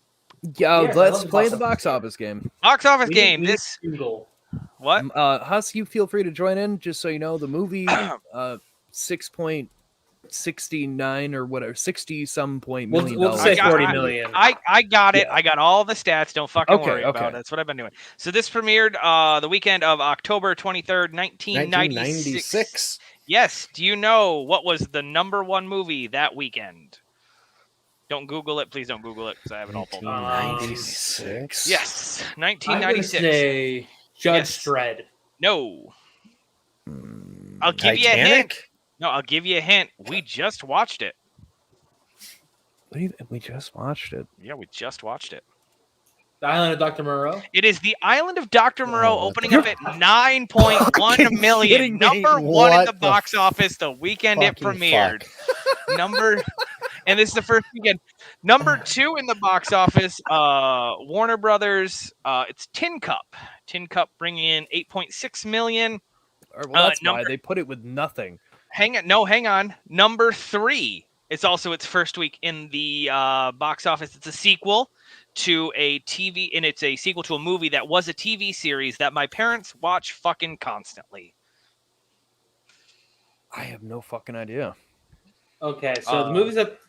Yeah, Yeah, I let's love the play box the office box game. office game. Box office We game. need This Google. what? Huss, you feel free to join in. Just so you know, the movie 6.69 or whatever, 60 some point We'll million. say I got- 40 million. I got it. Yeah. I got all the stats. Don't fucking Okay, worry about okay. it. That's what I've been doing. So this premiered the weekend of October 23rd, 1996. 1996. Yes. Do you know what was the number one movie that weekend? Don't Google it. Please don't Google it because I have it all pulled up. 1996. Yes. I'm gonna 1996. say Judge Yes. Dredd. No. I'll give you a hint. Titanic? No, I'll give you a hint. We just watched it. We just watched it. Yeah, we just watched it. The Island of Dr. Moreau. It is The Island of Dr. Moreau, what opening the up at 9.1 Fucking million. kidding me. Number one in What the the box office the weekend it fucking premiered. And this is the first weekend. Number 2 in the box office, Warner Brothers. It's Tin Cup. Tin Cup bringing in 8.6 million. Well, that's why they put it with nothing. Hang on. Number 3. It's also its first week in the box office. It's a sequel to a TV, and it's a sequel to a movie that was a TV series that my parents watch fucking constantly. I have no fucking idea. Okay, so the movies that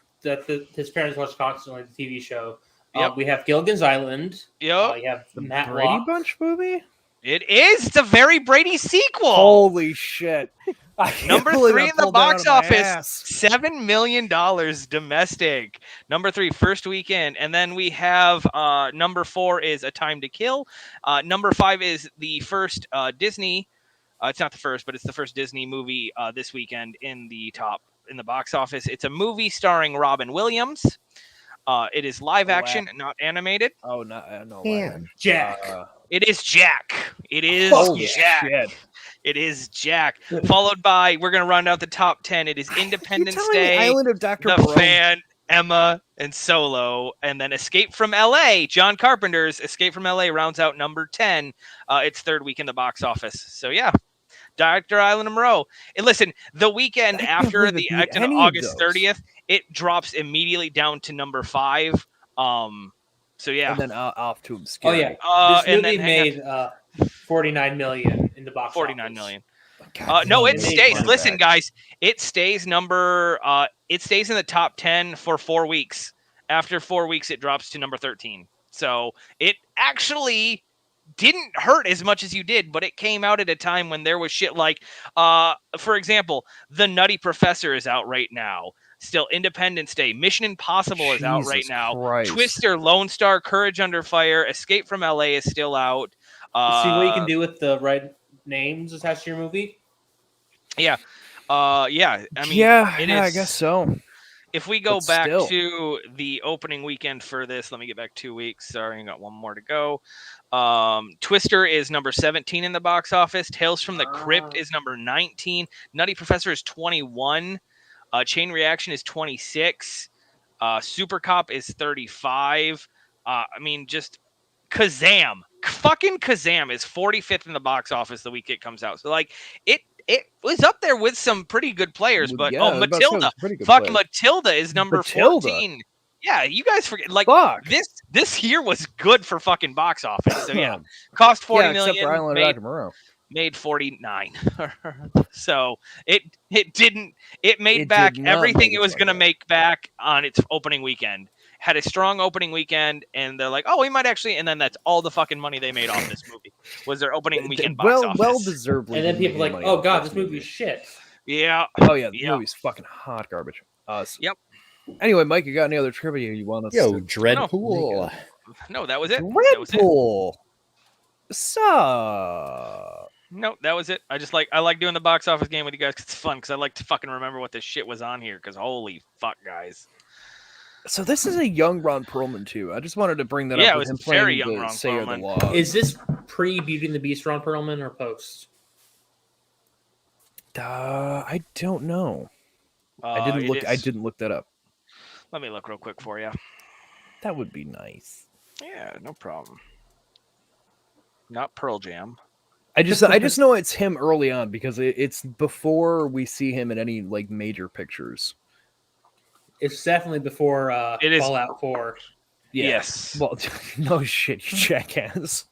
his parents watch constantly, the TV show. Yep. We have Gilligan's Island. Yep. You have The Matt Brady Walk. Bunch movie? It is. It's a very Brady sequel. Holy shit. I can't Number believe 3 I in the pulled that box out of my office, ass. $7 million domestic. Number 3, first weekend. And then we have number 4 is A Time to Kill. Number 5 is the first Disney. It's not the first, but it's the first Disney movie this weekend in the box office. It's a movie starring Robin Williams. It is live action, not animated. Oh, no. Man. Jack. It is Jack. It is Holy Jack. shit. It is Jack. Followed by, we're going to run out the top 10. It is Independence You're telling me Day, Island of Dr. The Moreau. Fan, Emma, and Solo. And then Escape from L.A., John Carpenter's Escape from L.A. rounds out number 10. Its third week in the box office. So, yeah. Dr. Island of Moreau. And listen, the weekend I can't after believe the it beat act on any of August those. 30th, it drops immediately down to number 5. So, yeah. And then off to Oh obscurity. yeah, this and movie then hang made 49 million in the box 49 office. million. God No, damn, it they made stays. money Listen, back. guys, it stays in the top 10 for 4 weeks. After 4 weeks, it drops to number 13. So it actually didn't hurt as much as you did, but it came out at a time when there was shit like, for example, The Nutty Professor is out right now. Still, Independence Day, Mission Impossible is out right Jesus now. Christ. Twister, Lone Star, Courage Under Fire, Escape from LA is still out. See what you can do with the right names attached to your movie. Yeah. I mean, yeah, it I is- guess so. If we go But back still. to the opening weekend for this, let me get back 2 weeks. Sorry, I got one more to go. Twister is number 17 in the box office. Tales from the Crypt is number 19. Nutty Professor is 21. Chain Reaction is 26. Super Cop is 35. I mean, just Kazam. Fucking Kazam is 45th in the box office the week it comes out. So, like, it was up there with some pretty good players, but Yeah, I was about to say, it was Matilda. pretty good Fucking players. Matilda is number Matilda? 14. Yeah, you guys forget. Like, Fuck. this year was good for fucking box office. So, yeah. Cost 40 yeah, million, except for Island of made, Dr. Moreau. made 49. So, it made It back did not everything make it was its going to money make back on its opening weekend. Had a strong opening weekend, and they're like, "Oh, we might actually," and then that's all the fucking money they made off this movie was their opening weekend box office. Well deservedly. And then didn't people make like, money oh off god, this movie's shit. Yeah. Oh yeah, the Yeah. movie's fucking hot garbage. Yep. Anyway, Mike, you got any other trivia you want us Yo, to Dreadpool. No, that was it. That was it. Dreadpool. So No, that was it. I like doing the box office game with you guys 'cause it's fun. Because I like to fucking remember what this shit was on here. Because holy fuck, guys. So this is a young Ron Perlman too. I just wanted to bring that Yeah, up it with was him very playing young the Ron Sayer the Perlman. Law. Is this pre Beauty and the Beast Ron Perlman or post? I don't know. I didn't look. I didn't look that up. Let me look real quick for you. That would be nice. Yeah, no problem. Not Pearl Jam. I just know it's him early on because it's before we see him in any like major pictures. It's definitely before It is- Fallout 4. Yeah. Yes. Well, no shit, you jackass.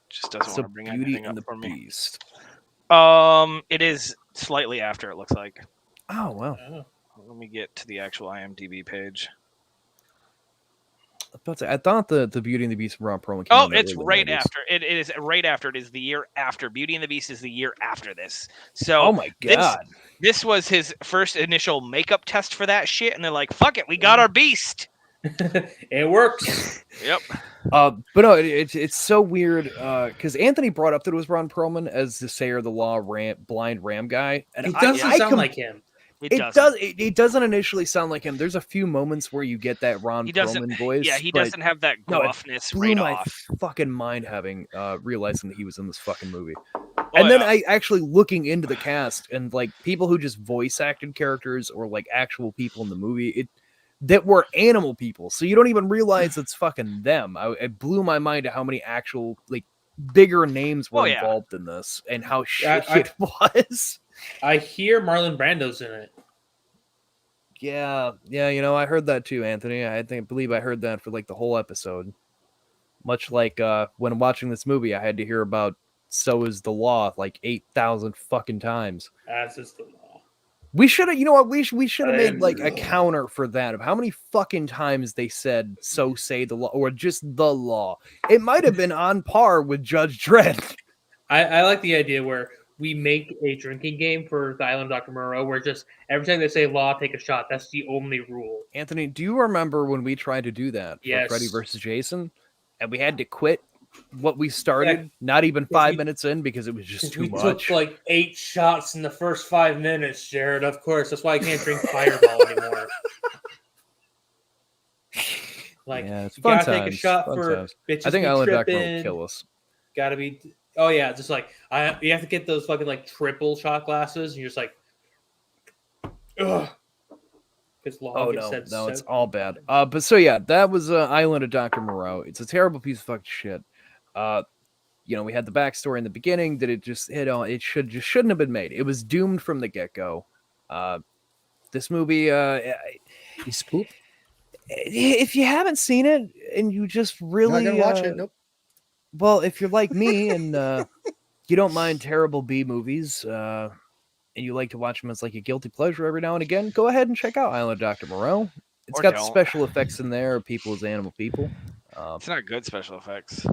Just doesn't So want to bring Beauty anything and up the for me. Beast. It is slightly after. It looks like. Oh wow. Let me get to the actual IMDb page. I thought the Beauty and the Beast from Ron Perlman came Oh, out in it's the early right 90s. after. It is right after. It is the year after. Beauty and the Beast is the year after this. So Oh my god. this was his first initial makeup test for that shit, and they're like, "Fuck it, we got our Beast." It works. Yep. But no, it's so weird because Anthony brought up that it was Ron Perlman as the Sayer of the Law blind ram guy, and He doesn't sound like him. It doesn't initially sound like him. There's a few moments where you get that Ron Perlman voice. Yeah, he but doesn't have that no, it gruffness blew right my off. fucking mind having realizing that he was in this fucking movie. Oh, And then yeah. I actually looking into the cast and like people who just voice acted characters or like actual people in the movie that were animal people. So you don't even realize it's fucking them. It blew my mind at how many actual like bigger names were involved in this and how shitty it was. I hear Marlon Brando's in it. Yeah, you know, I heard that too, Anthony. I believe I heard that for like the whole episode. Much like when watching this movie, I had to hear about "So Is the Law" like 8,000 fucking times. As is the law. We should have, you know what? We should have made like a counter for that of how many fucking times they said "So say the law" or just "the law." It might have been on par with Judge Dredd. I like the idea where we make a drinking game for the Island of Dr. Moreau, where just every time they say law, take a shot. That's the only rule. Anthony, do you remember when we tried to do that for Freddy versus Jason, and we had to quit what we started not even 5 minutes in because it was just too much? We took like 8 shots in the first 5 minutes, Jared. Of course, that's why I can't drink Fireball anymore. Like, yeah, it's you fun gotta times, take a shot fun for times. bitches. I think be Island Doctor tripping. will kill us. Gotta be. Oh yeah, just like you have to get those fucking like triple shot glasses, and you're just like, ugh. Oh no, it's all bad. But so yeah, that was Island of Dr. Moreau. It's a terrible piece of fucking shit. You know, we had the backstory in the beginning that it shouldn't have been made. It was doomed from the get go. This movie, He's poop. if you haven't seen it and you just really Not gonna watch it. Nope. Well, if you're like me and you don't mind terrible B movies, and you like to watch them as like a guilty pleasure every now and again, go ahead and check out Island of Dr. Moreau. It's got the special effects in there, people as animal people. It's not good special effects.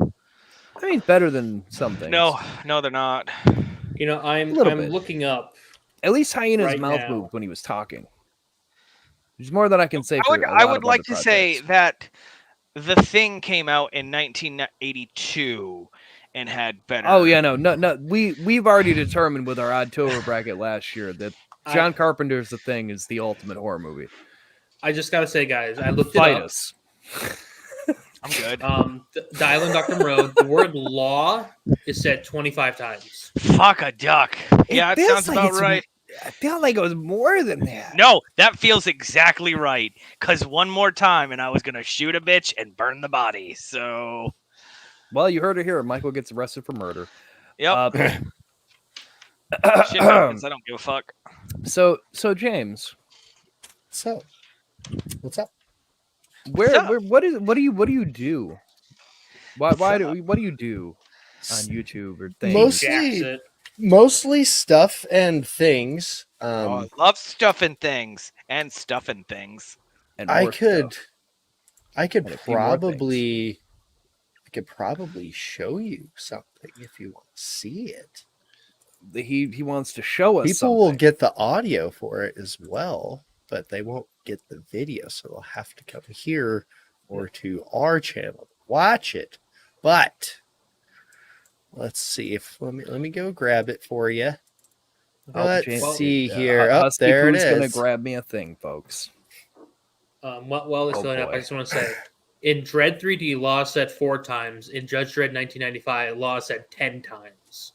I mean, better than some things. No, they're not. You know, I'm bit. looking up. At least Hyena's right mouth now. moved when he was talking. There's more than I can say. I would like to say that The Thing came out in 1982 and had better. Oh yeah, no. We've already determined with our Oddtober bracket last year that John Carpenter's The Thing is the ultimate horror movie. I just gotta say, guys, I looked Fight it up. us. I'm good. The Island Dr. Moreau, the word law is said 25 times. Fuck a duck. Yeah, that sounds about right. I feel like it was more than that. No, that feels exactly right. Because one more time and I was going to shoot a bitch and burn the body. So. Well, you heard it here. Michael gets arrested for murder. Yep. Shit happens. I don't give a fuck. So James. So, what's up? What do you do? What do you do on YouTube or things? Mostly stuff and things. I love stuffing things and stuffing things. And I could probably show you something if you want to see it. He wants to show us. People will get the audio for it as well, but they won't get the video, so they'll have to come here or to our channel to watch it. But let's see if let me go grab it for you. Let's see here. Husky there it Poo's is. gonna grab me a thing, folks. While it's filling up, I just want to say, in Dredd 3D, Law said 4 times. In Judge Dredd 1995, Law said 10 times.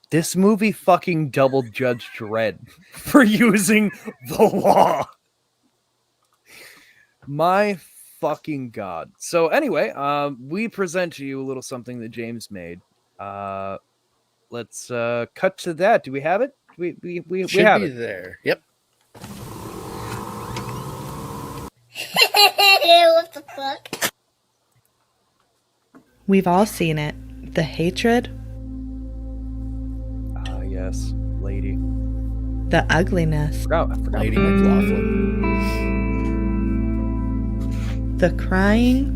This movie fucking doubled Judge Dredd for using the law. My fucking god. So anyway, we present to you a little something that James made. Let's cut to that. Do we have it? We Should have be it there. Yep. What the fuck? We've all seen it. The hatred, yes, lady. the ugliness, I forgot Lady about McLaughlin. the crying,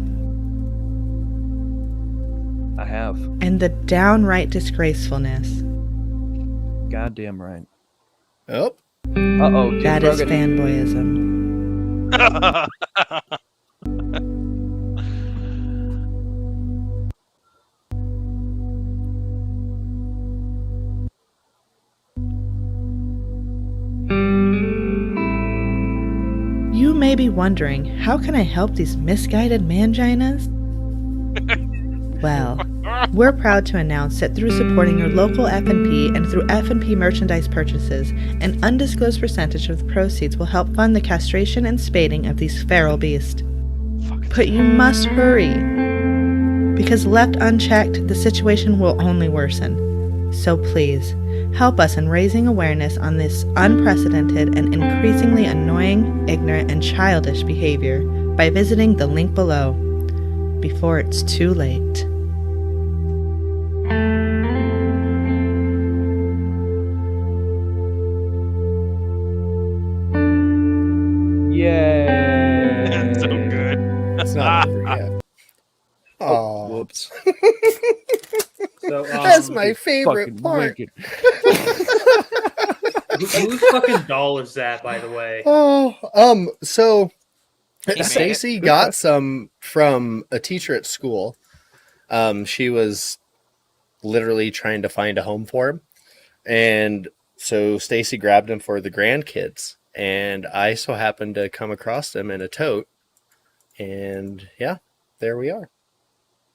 I have. and the downright disgracefulness. Goddamn right. Oh, Uh-oh. That is fanboyism. may be wondering, how can I help these misguided manginas? Well, we're proud to announce that through supporting your local F&P and through F&P merchandise purchases, an undisclosed percentage of the proceeds will help fund the castration and spading of these feral beasts. But you must hurry, because left unchecked, the situation will only worsen. So please, help us in raising awareness on this unprecedented and increasingly annoying, ignorant, and childish behavior by visiting the link below, before it's too late. Yay! So good. It's not over yet. Oh, Whoops. So that's my favorite Fucking part. wicked. whose fucking doll is that, by the way? So made it. Stacy got some from a teacher at school. She was literally trying to find a home for him, and so Stacy grabbed him for the grandkids, and I so happened to come across them in a tote, and yeah, there we are.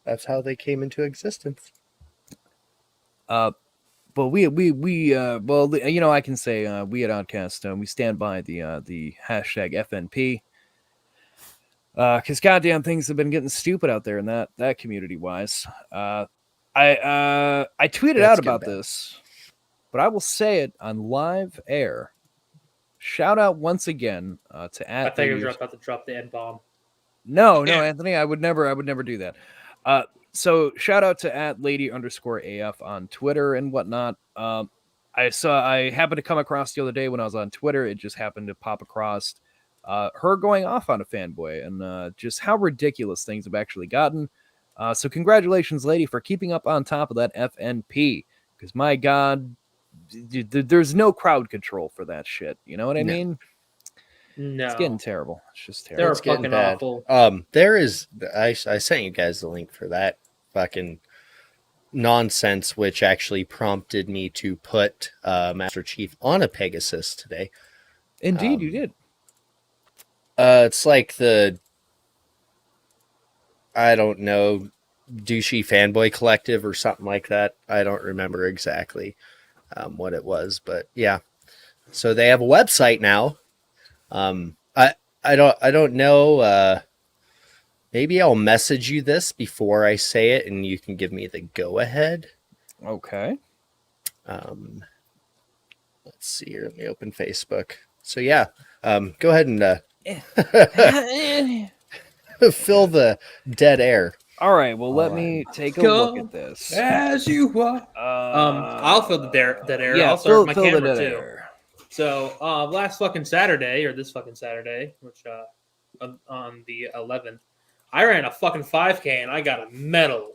That's how they came into existence. But we well, you know, I can say we at Oddcast we stand by the hashtag FNP. Because goddamn things have been getting stupid out there in that community wise. I tweeted Let's out get about back. this, but I will say it on live air. Shout out once again to I at thought you were Lady- about to drop the N bomb. No, Yeah. Anthony, I would never do that. So shout out to at lady_AF on Twitter and whatnot. I happened to come across the other day when I was on Twitter. It just happened to pop across her going off on a fanboy and just how ridiculous things have actually gotten. So congratulations, lady, for keeping up on top of that FNP. Because my God, there's no crowd control for that shit. You know what I No. mean? No, It's getting terrible. It's just they're terrible. It's getting fucking bad. awful. There is I sent you guys the link for that fucking nonsense, which actually prompted me to put Master Chief on a Pegasus today. Indeed, you did. It's like the, I don't know, douchey fanboy collective or something like that. I don't remember exactly what it was, but yeah. So they have a website now. I don't know. Maybe I'll message you this before I say it, and you can give me the go ahead. Okay. Let's see here. Let me open Facebook. So yeah, go ahead and fill the dead air. All right. Well, let All me take a Go look at this. as you are. I'll fill the dead air. Yeah, I'll start my fill the camera dead too. air. So last fucking Saturday, or this fucking Saturday, which on the 11th, I ran a fucking 5K and I got a medal.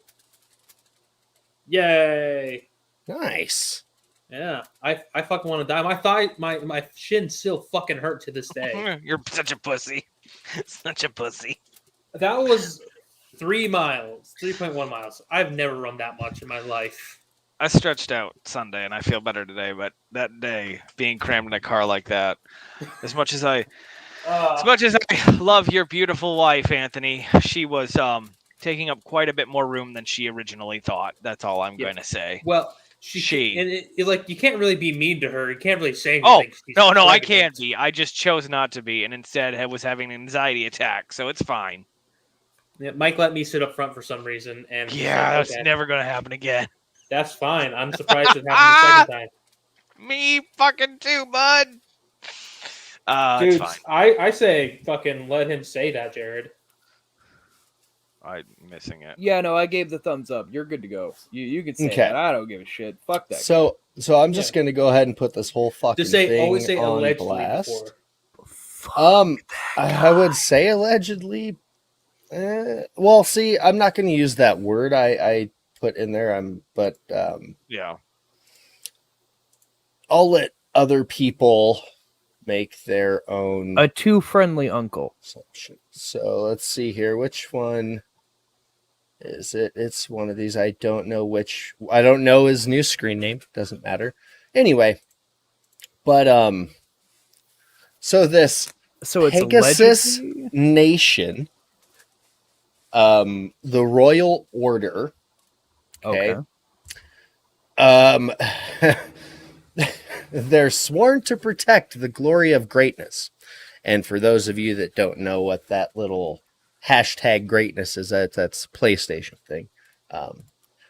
Yay! Nice. Yeah, I fucking want to die. My shin still fucking hurt to this day. You're such a pussy. Such a pussy. That was 3 miles, 3.1 miles. I've never run that much in my life. I stretched out Sunday and I feel better today, but that day being crammed in a car like that, as much as I love your beautiful wife, Anthony, she was taking up quite a bit more room than she originally thought. That's all I'm going to say. Well, She. and like you can't really be mean to her. You can't really say Oh, anything. She's no, I pregnant. can't be. I just chose not to be, and instead was having an anxiety attack, so it's fine. Yeah, Mike let me sit up front for some reason, and he's Yeah, like, that's "Okay, never going to happen again. that's fine. I'm surprised it happened the second time." Me fucking too, bud. It's Dude, fine. I say fucking let him say that, Jared. I'm missing it. Yeah, no, I gave the thumbs up. You're good to go. You can say Okay. that. I don't give a shit. Fuck that. So I'm just gonna go ahead and put this whole fucking Just say thing always say on allegedly blast. before. I would say allegedly. Well, see, I'm not going to use that word I put in there. But Yeah. I'll let other people make their own A too friendly uncle. assumption. So let's see here. Which one is it? It's one of these. I don't know which. I don't know his new screen name. Doesn't matter. Anyway, but so this So it's Pegasus allegedly? Nation, the Royal Order. Okay. They're sworn to protect the glory of greatness. And for those of you that don't know what that little hashtag greatness is, that's a PlayStation thing.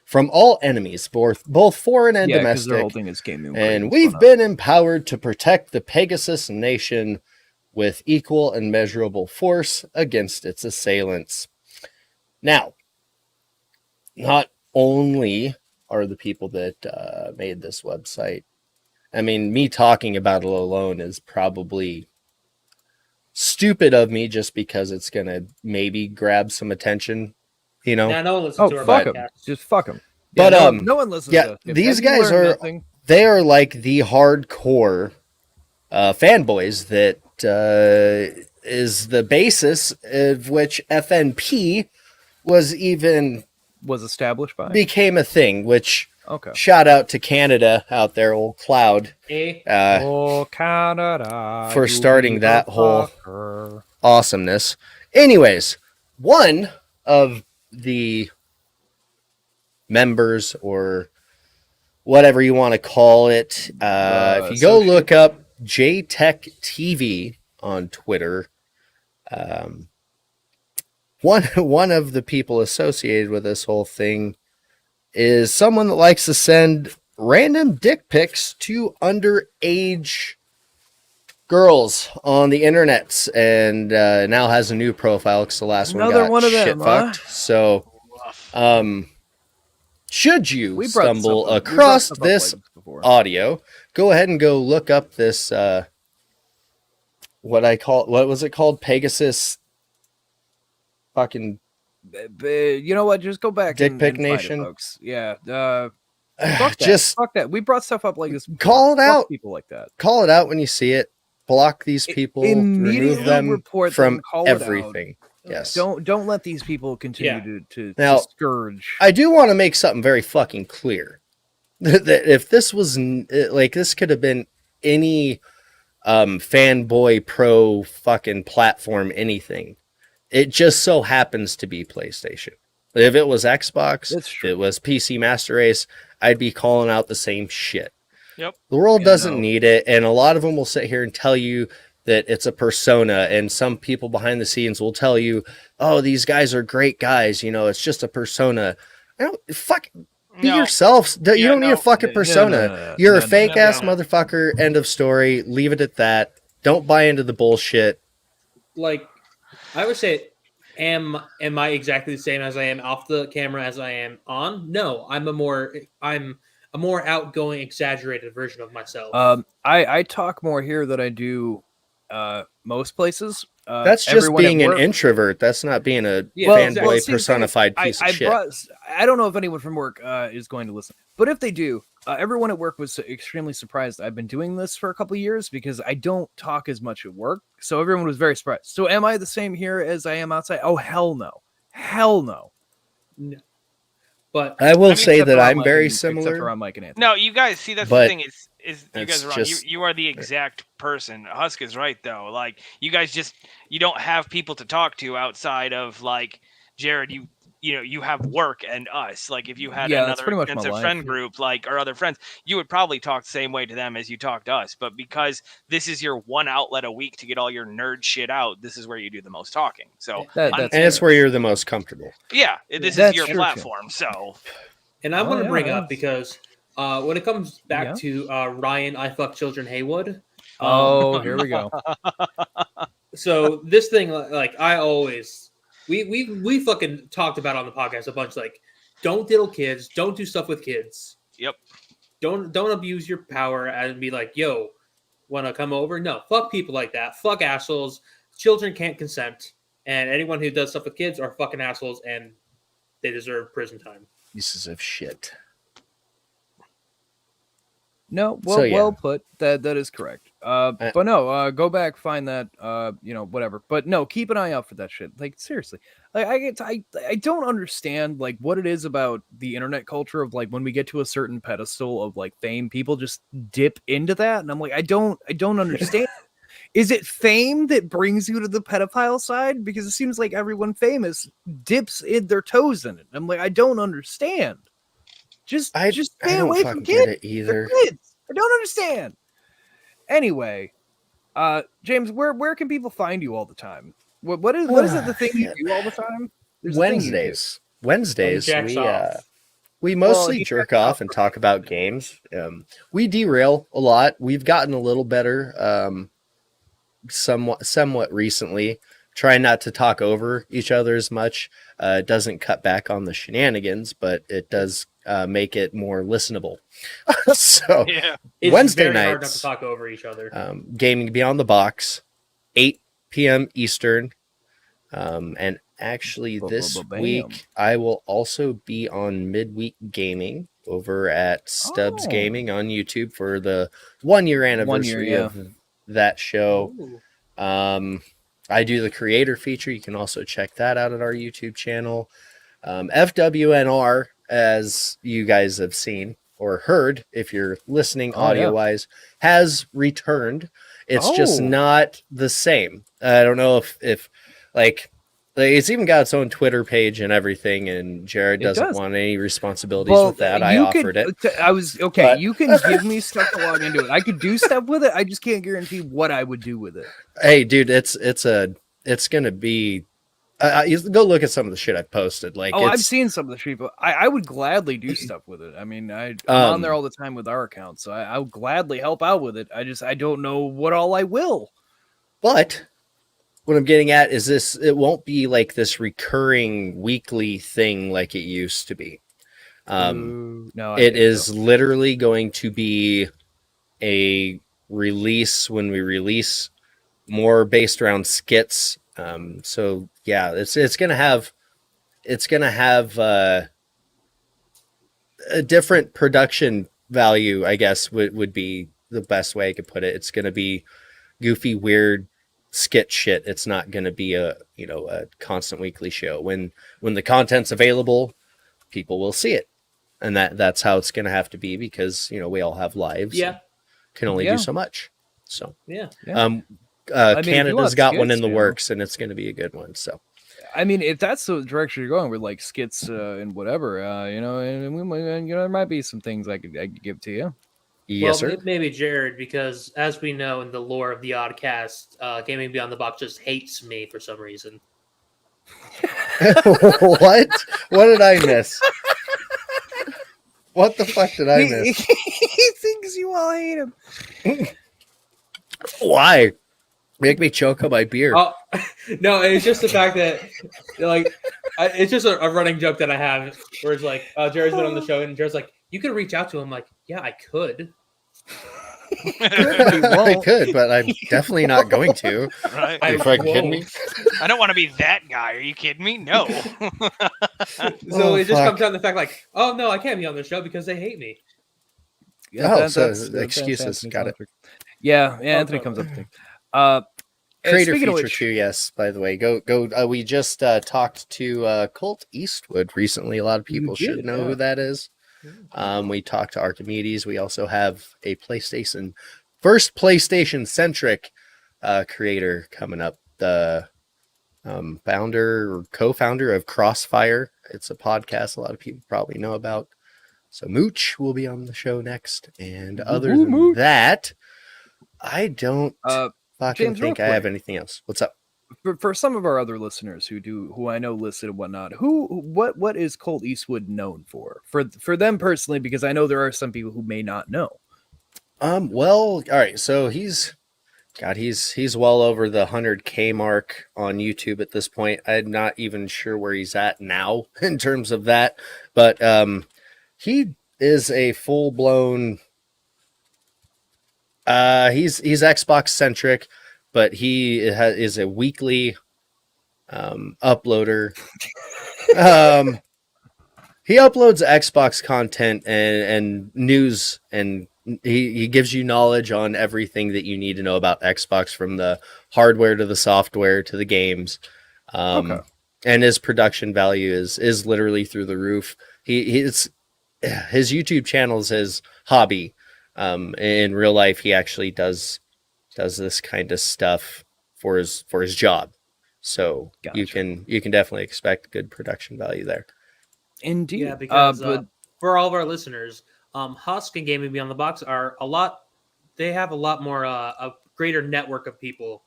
From all enemies, both foreign and Yeah, because their whole domestic. thing is gaming. And we've been empowered to protect the Pegasus Nation with equal and measurable force against its assailants. Now, not only are the people that made this website, I mean, me talking about it alone is probably stupid of me just because it's going to maybe grab some attention, you know? Now, no one listens Oh, to our fuck him. podcast. Just fuck him. But, no one listens yeah, to us. these Have you guys learned are, nothing? they are like the hardcore fanboys that is the basis of which FNP was established by? became a thing, which Okay. shout out to Canada out there, old Cloud, Oh, Canada. for you starting that whole fucker. awesomeness. Anyways, one of the members, or whatever you want to call it, if you go look up JTech TV on Twitter, one of the people associated with this whole thing is someone that likes to send random dick pics to underage girls on the internets, and now has a new profile because the last Another one one got of shit them, huh? fucked. So, should you We brought stumble stuff up- we brought across stuff up this like before. audio, go ahead and go look up this what was it called? Pegasus fucking You know what? Just go back Dick and Pic find it, Nation. folks. Yeah. Fuck that. Just Fuck that. We brought stuff up like this. call it Fuck out. people like that. Call it out when you see it. Block these people. Immediately Remove them report from them, call it out. everything. Yes. Don't let these people continue to Now, scourge. I do want to make something very fucking clear. That if this was like, this could have been any fanboy pro fucking platform, anything. It just so happens to be PlayStation. If it was Xbox, if it was PC Master Race, I'd be calling out the same shit. Yep. The world doesn't need it, and a lot of them will sit here and tell you that it's a persona, and some people behind the scenes will tell you, "Oh, these guys are great guys. You know, it's just a persona." I don't be yourself. You don't need a fucking persona. You're a fake ass motherfucker. End of story. Leave it at that. Don't buy into the bullshit. Like, I would say, am I exactly the same as I am off the camera as I am on? No, I'm a more outgoing, exaggerated version of myself. I talk more here than I do most places. That's just being an introvert. That's not being a fanboy personified piece of shit. I don't know if anyone from work is going to listen, but if they do, everyone at work was extremely surprised I've been doing this for a couple of years because I don't talk as much at work. So everyone was very surprised. So am I the same here as I am outside? Oh, hell no. Hell no. No. But I will say that I'm very similar. Except for on Mike and Anthony. No, you guys see, that's the thing is you guys are wrong. You are the exact person. Husk is right though. Like, you guys you don't have people to talk to outside of, like, Jared. You have work and us. Like, if you had another extensive friend group, like, or other friends, you would probably talk the same way to them as you talk to us. But because this is your one outlet a week to get all your nerd shit out, this is where you do the most talking. So and it's where you're the most comfortable. Yeah, this is your platform. So, and I want to bring up, because when it comes back to Ryan, I fuck children Haywood. Here we go. So this thing, like, I always. We fucking talked about on the podcast a bunch, like, don't diddle kids, don't do stuff with kids. Yep. Don't abuse your power and be like, yo, wanna come over? No, fuck people like that. Fuck assholes. Children can't consent. And anyone who does stuff with kids are fucking assholes, and they deserve prison time. Pieces of shit. No, well put. That is correct. But no, go back, find that, whatever. But no, keep an eye out for that shit. Like, seriously, like, I don't understand, like, what it is about the internet culture of, like, when we get to a certain pedestal of, like, fame, people just dip into that, and I'm like, I don't understand. Is it fame that brings you to the pedophile side? Because it seems like everyone famous dips in their toes in it. I'm like, I don't understand. Just I stay don't away from fucking get kids. it They're either. kids. I don't understand. Anyway, James, where can people find you all the time? What is it the thing you do all the time? There's a thing you do. Wednesdays, jacks off. we Well, mostly he jerk jacks off off and for talk about games. We derail a lot. We've gotten a little better, somewhat recently. Try not to talk over each other as much. It doesn't cut back on the shenanigans, but it does make it more listenable. So Yeah. It's Wednesday very hard not nights, to talk over each other. Gaming Beyond the Box, 8 p.m. Eastern. And actually this Bam. week I will also be on Midweek Gaming over at Stubbs Oh. Gaming on YouTube for the 1-year anniversary yeah. of that show. Ooh. I do the creator feature. You can also check that out at our YouTube channel. FWNR, as you guys have seen or heard, if you're listening Oh, yeah. audio wise, has returned. It's just Oh. not the same. I don't know if like it's even got its own Twitter page and everything, and Jared It doesn't does. want any responsibilities with that. I offered it. I was okay. But- You can give me stuff to log into it. I could do stuff with it. I just can't guarantee what I would do with it. Hey, dude, it's gonna be. You go look at some of the shit I've posted. Like, Oh, I've it's, seen some of the street, but I would gladly do stuff with it. I mean, I'm on there all the time with our account, so I would gladly help out with it. I don't know what all I will. But what I'm getting at is this: it won't be like this recurring weekly thing like it used to be. No, I It think is so. literally going to be a release when we release more based around skits. So yeah, it's gonna have a different production value, I guess would be the best way I could put it. It's gonna be goofy, weird skit shit. It's not gonna be a constant weekly show. When the content's available, people will see it. And that's how it's gonna have to be because we all have lives. Yeah. Can only Yeah. do so much. So Yeah. Yeah. um I mean, if you Canada's want got one skits, in the works and it's going to be a good one. So I mean, if that's the direction you're going with, like skits and whatever, and we might, there might be some things I could give to you. yes, Well, sir. maybe Jared, because as we know in the lore of the Oddcast, Gaming Beyond the Box just hates me for some reason. What did I miss? What the fuck did I miss? He thinks you all hate him. Why? Make me choke on my beer. Oh, no, it's just the fact that, it's just a running joke that I have where it's like, Jared's been on the show and Jared's like, you could reach out to him. Like, yeah, I could. I could, but I'm definitely not going to. Right. Are you fucking kidding me? I don't want to be that guy. Are you kidding me? No. So it just comes down to the fact like, oh, no, I can't be on the show because they hate me. So excuses. Got it. Yeah, Anthony comes up with things. Creator speaking of feature which- too, yes. By the way, go. We just talked to Colt Eastwood recently. A lot of people did, should know yeah. who that is. We talked to Archimedes. We also have a first PlayStation centric creator coming up. The founder or co-founder of Crossfire. It's a podcast a lot of people probably know about. So Mooch will be on the show next. And other than Mooch. that, I don't fucking James, real think I have quick. anything else. What's up? For some of our other listeners who I know listed and whatnot, what is Colt Eastwood known for them personally? Because I know there are some people who may not know. Well, all right. So he's well over the 100K mark on YouTube at this point. I'm not even sure where he's at now in terms of that, but he is a full blown. He's Xbox centric, but he is a weekly uploader. He uploads Xbox content and news, and he gives you knowledge on everything that you need to know about Xbox, from the hardware to the software to the games. Okay. And his production value is literally through the roof. His YouTube channel is his hobby. In real life, he actually does does this kind of stuff for his job. So you Gotcha. can definitely expect good production value there. Indeed. Yeah, because but for all of our listeners, Husk and Gaming Beyond the Box are a lot. They have a lot more a greater network of people.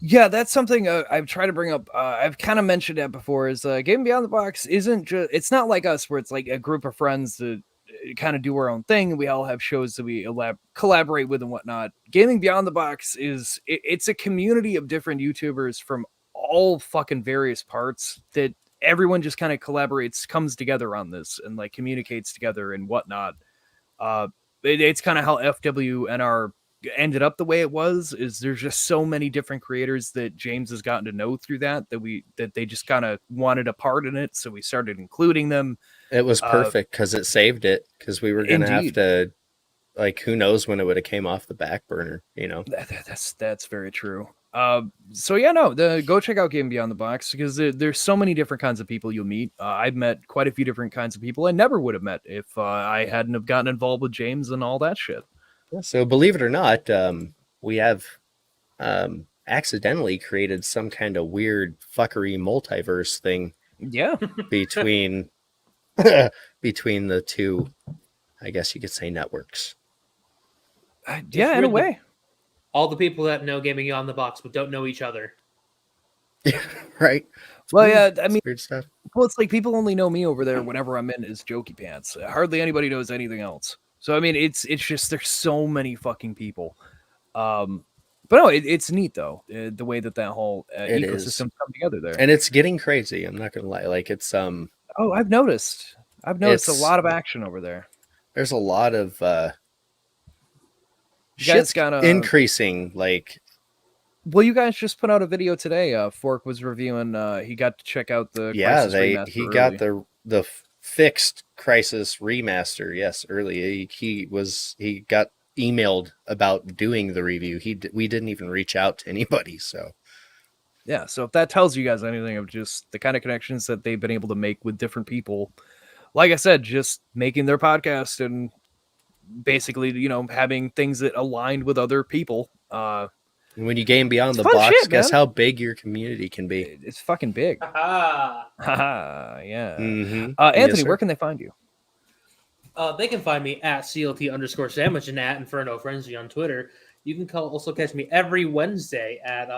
yeah, that's something I've tried to bring up. I've kind of mentioned that before. Is Game Beyond the Box isn't just. It's not like us where it's like a group of friends that kind of do our own thing. We all have shows that we collaborate with and whatnot. Gaming Beyond the Box it's a community of different YouTubers from all fucking various parts that everyone just kind of collaborates, comes together on this, and like communicates together and whatnot. It's kind of how FWNR ended up the way it was. Is there's just so many different creators that James has gotten to know through that they just kind of wanted a part in it, so we started including them. It was perfect because it saved it, because we were gonna have Indeed. to, like, who knows when it would have came off the back burner, That's very true. So yeah, no, go check out Game Beyond the Box, because there's so many different kinds of people you'll meet. I've met quite a few different kinds of people I never would have met if I hadn't have gotten involved with James and all that shit. So believe it or not, we have accidentally created some kind of weird fuckery multiverse thing Yeah. between between the two, I guess you could say, networks. Yeah, in a weird way. All the people that know Gaming Beyond the Box but don't know each other. Right? Well, Weird. yeah, I mean, Weird stuff. well, it's like people only know me over there whenever I'm in as Jokey Pants. Hardly anybody knows anything else. So I mean, it's just there's so many fucking people. But no, it's neat though, the way that whole It ecosystem is. come together there. And it's getting crazy. I'm not gonna lie. Like, it's Oh, I've noticed a It's- lot of action over there. there's a lot of You guys shit's got increasing. Like, well, you guys just put out a video today. Fork was reviewing. He got to check out the yeah, Crisis Remaster he got early. the fixed Crisis remaster. Yes, early. He got emailed about doing the review. We didn't even reach out to anybody. So Yeah, so if that tells you guys anything of just the kind of connections that they've been able to make with different people, like I said, just making their podcast and basically, having things that aligned with other people. when you game beyond the fun box, shit, guess man. how big your community can be. It's fucking big. Ah. Haha, yeah. Mhm. Anthony, Yes, where sir. can they find you? They can find me at CLT_sandwich and at Inferno Frenzy on Twitter. You can also catch me every Wednesday at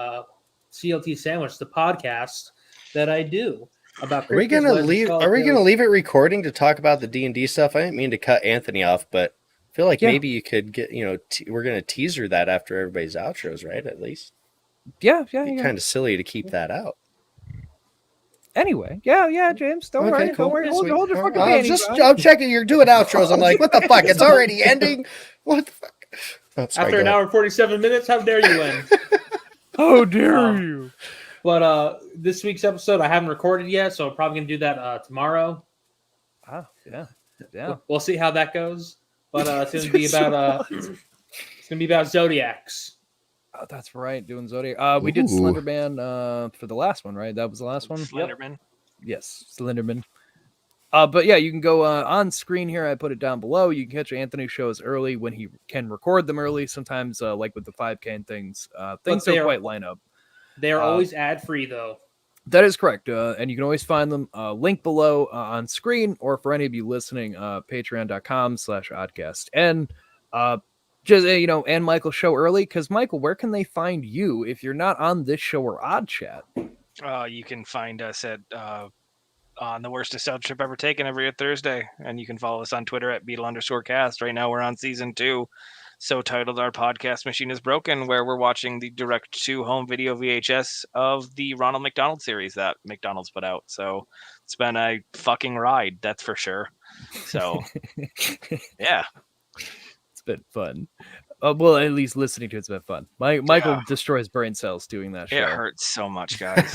CLT Sandwich, the podcast that I do about. Are we gonna leave? Are we gonna leave it recording to talk about the D&D stuff? I didn't mean to cut Anthony off, but I feel like Yeah. maybe you could get, we're gonna teaser that after everybody's outros, right? At least. Yeah. Kind of silly to keep that out. Anyway, yeah, James, don't worry, cool. don't worry. Hold Sweet. your fucking I'm panties, bro. I'm checking. You're doing outros. I'm like, what the fuck? It's already ending. What the fuck? Oh, sorry, After go an ahead. hour and 47 minutes, how dare you end? How dare Um, you? But this week's episode I haven't recorded yet, so I'm probably gonna do that tomorrow. Ah, yeah. We'll see how that goes. But it's gonna be about Zodiacs. Oh, that's right, doing Zodiac. We did Ooh. Slenderman for the last one, right? That was the last one. Slenderman. Yes, Slenderman. But yeah, you can go on screen here. I put it down below. You can catch Anthony's shows early when he can record them early. Sometimes, like with the 5K and things they don't are- quite line up. They are always ad free though. That is correct. And you can always find them link below on screen, or for any of you listening, patreon.com/oddcast. And just, and Michael show early, because Michael, where can they find you if you're not on this show or Odd Chat? You can find us at on the worst nostalgia trip ever taken every Thursday, and you can follow us on Twitter at Beetle_cast. Right now we're on season 2, so titled "Our Podcast Machine Is Broken," where we're watching the direct to home video VHS of the Ronald McDonald series that McDonald's put out. So it's been a fucking ride, that's for sure. So yeah. It's been fun. Well, at least listening to it's been fun. Michael destroys brain cells doing that show. It hurts so much, guys.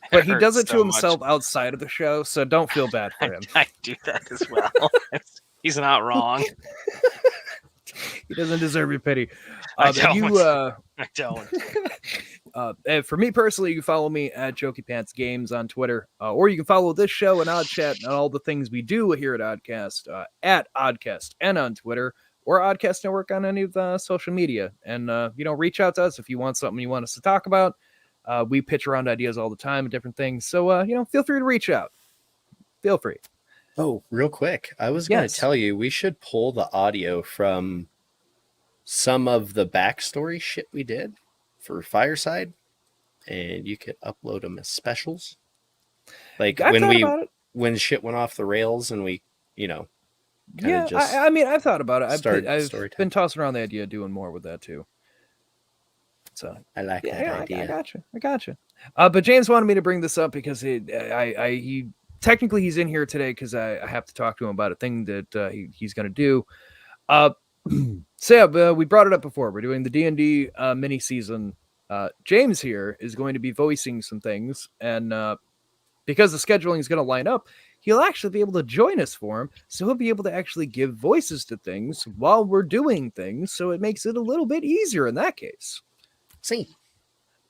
But he does it to so himself much. outside of the show, so don't feel bad for him. I do that as well. He's not wrong. He doesn't deserve your pity. I don't. I don't. And for me personally, you can follow me at Jokey Pants Games on Twitter, or you can follow this show and Odd Chat and all the things we do here at Oddcast at Oddcast and on Twitter, or Oddcast Network on any of the social media. And, reach out to us if you want something you want us to talk about. We pitch around ideas all the time and different things. So, feel free to reach out. Feel free. Oh, real quick. I was going to Yes. tell you, we should pull the audio from some of the backstory shit we did for Fireside, and you could upload them as specials. Like I've thought about it. when shit went off the rails and we, kinda just I've thought about it. started I've story time. been tossing around the idea of doing more with that too. So I like that idea. I gotcha. But James wanted me to bring this up because he technically he's in here today because I have to talk to him about a thing that he's going to do. So we brought it up before. We're doing the D&D mini season. James here is going to be voicing some things, and because the scheduling is going to line up, he'll actually be able to join us for him. So he'll be able to actually give voices to things while we're doing things. So it makes it a little bit easier in that case. See,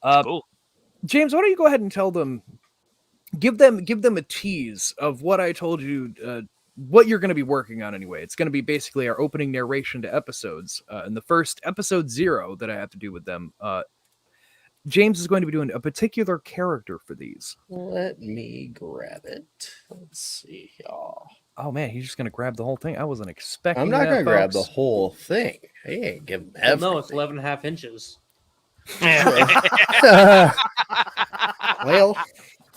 Cool. James, why don't you go ahead and tell them, give them a tease of what I told you, what you're going to be working on anyway. It's going to be basically our opening narration to episodes. And the first episode 0 that I have to do with them, James is going to be doing a particular character for these. let me grab it. Let's see, y'all. Oh man, he's just going to grab the whole thing. I wasn't expecting. I'm not that, going to grab the folks. whole thing. I ain't giving Well, everything. no, it's 11 and a half inches. Well,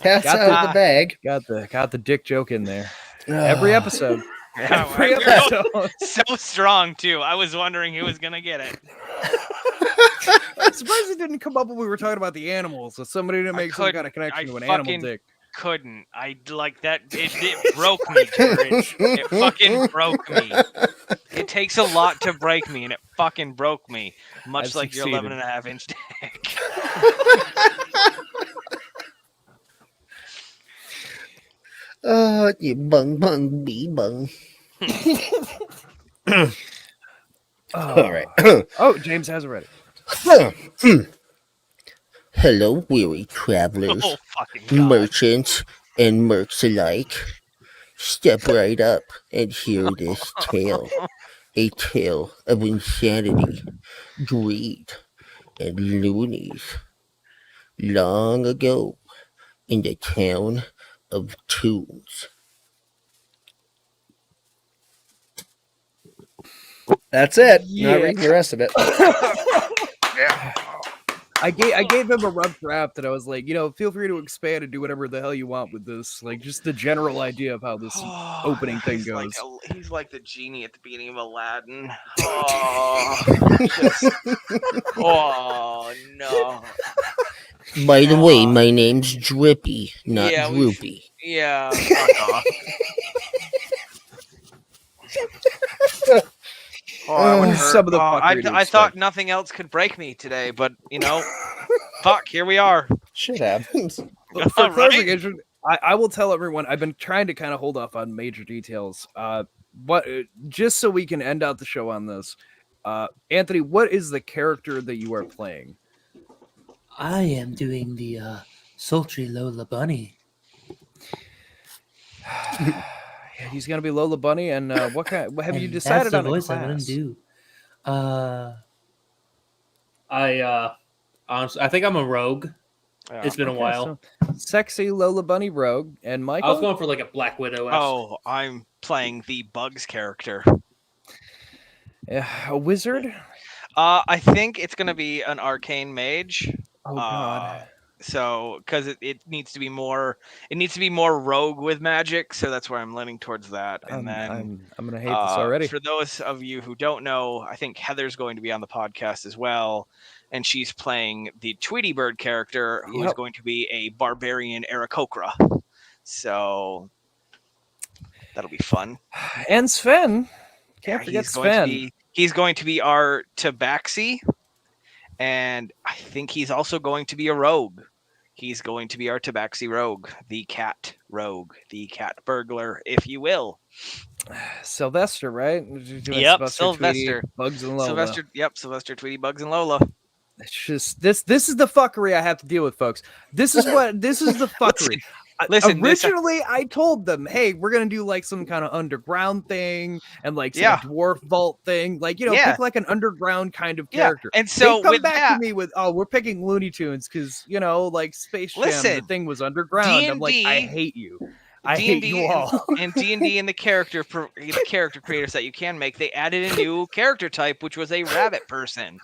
cat's Got out of the bag. Got the dick joke in there. Every episode. Yeah, Every we're episode. so strong too. I was wondering who was gonna get it. I'm surprised it didn't come up when we were talking about the animals. So somebody didn't make some kind of connection to an animal dick. Couldn't. I like that. It broke me, George. It fucking broke me. It takes a lot to break me, and it fucking broke me. Much I've like your succeeded. 11 and a half inch dick. You bung bee bung. All right. Oh, James has it ready. Hello, weary travelers, Oh fucking god. merchants, and mercs alike. Step right up and hear this tale. A tale of insanity, greed, and loonies. Long ago, in the town of Tombs. That's it. Yeah. Not reading the rest of it. I gave him a rough draft and I was like, feel free to expand and do whatever the hell you want with this. Like, just the general idea of how this opening thing He's goes. He's like the genie at the beginning of Aladdin. Oh no. By the way, my name's Drippy, not Yeah, Droopy. Yeah. Fuck off. Some of the fuckery to I thought expect. nothing else could break me today, but fuck, here we are. Shit happens. For Right? clarification, I will tell everyone I've been trying to kind of hold off on major details. But just so we can end out the show on this, Anthony, what is the character that you are playing? I am doing the sultry Lola Bunny. He's gonna be Lola Bunny, and what have you And decided that's the on a voice I'm gonna class? do. Honestly, I think I'm a rogue. It's been a Okay, while. so sexy Lola Bunny rogue, and Michael. I was going for like a Black Widow. Oh, I'm playing the Bugs character. A wizard. I think it's gonna be an arcane mage. Oh god. So, because it needs to be more, rogue with magic. So that's where I'm leaning towards that. And then I'm gonna hate this already. For those of you who don't know, I think Heather's going to be on the podcast as well, and she's playing the Tweety Bird character, who is Yep. going to be a barbarian Aarakocra. So that'll be fun. And Sven. Can't forget he's going to Sven. he's going to be our Tabaxi, and I think he's also going to be a rogue. He's going to be our Tabaxi rogue, the cat rogue, the cat burglar, if you will. Sylvester, right? Yep, Sylvester. Tweety, Bugs and Lola. Sylvester, Tweety, Bugs, and Lola. It's just this is the fuckery I have to deal with, folks. This is the fuckery. Listen, originally I told them, hey, we're gonna do like some kind of underground thing and like some Yeah. dwarf vault thing, like Yeah. pick like an underground kind of Yeah, character. and so they come with back that, to me with, oh, we're picking Looney Tunes because like Space Jam, the Listen, thing was underground. I'm like, I D&D hate you. I hate you all. and D&D and the character creators that you can make, they added a new character type, which was a rabbit person.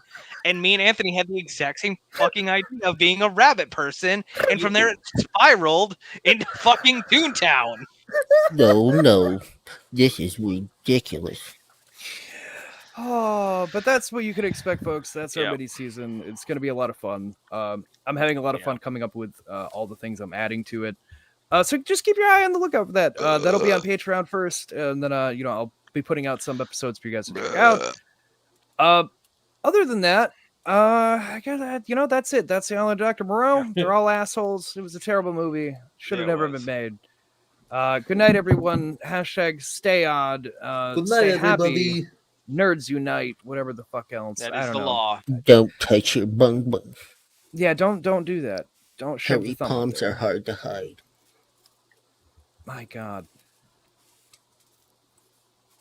And me and Anthony had the exact same fucking idea of being a rabbit person, and from there it spiraled into fucking Toontown. No, this is ridiculous. Oh, but that's what you can expect, folks. That's our Yep. mini season. It's going to be a lot of fun. I'm having a lot of Yeah. fun coming up with all the things I'm adding to it. So just keep your eye on the lookout for that. That'll be on Patreon first, and then I'll be putting out some episodes for you guys to check out. Other than that, I guess that's it. That's the Island of Dr. Moreau. They're all assholes. It was a terrible movie. Should have Yeah, it never was. been made. Good night, everyone. # stay odd. Good stay night, happy. everybody. Nerds unite. Whatever the fuck else. That I is don't the know. law. Don't touch your bung bung. Yeah, don't do that. Don't shove the Hairy thumb up palms there. are hard to hide. My God.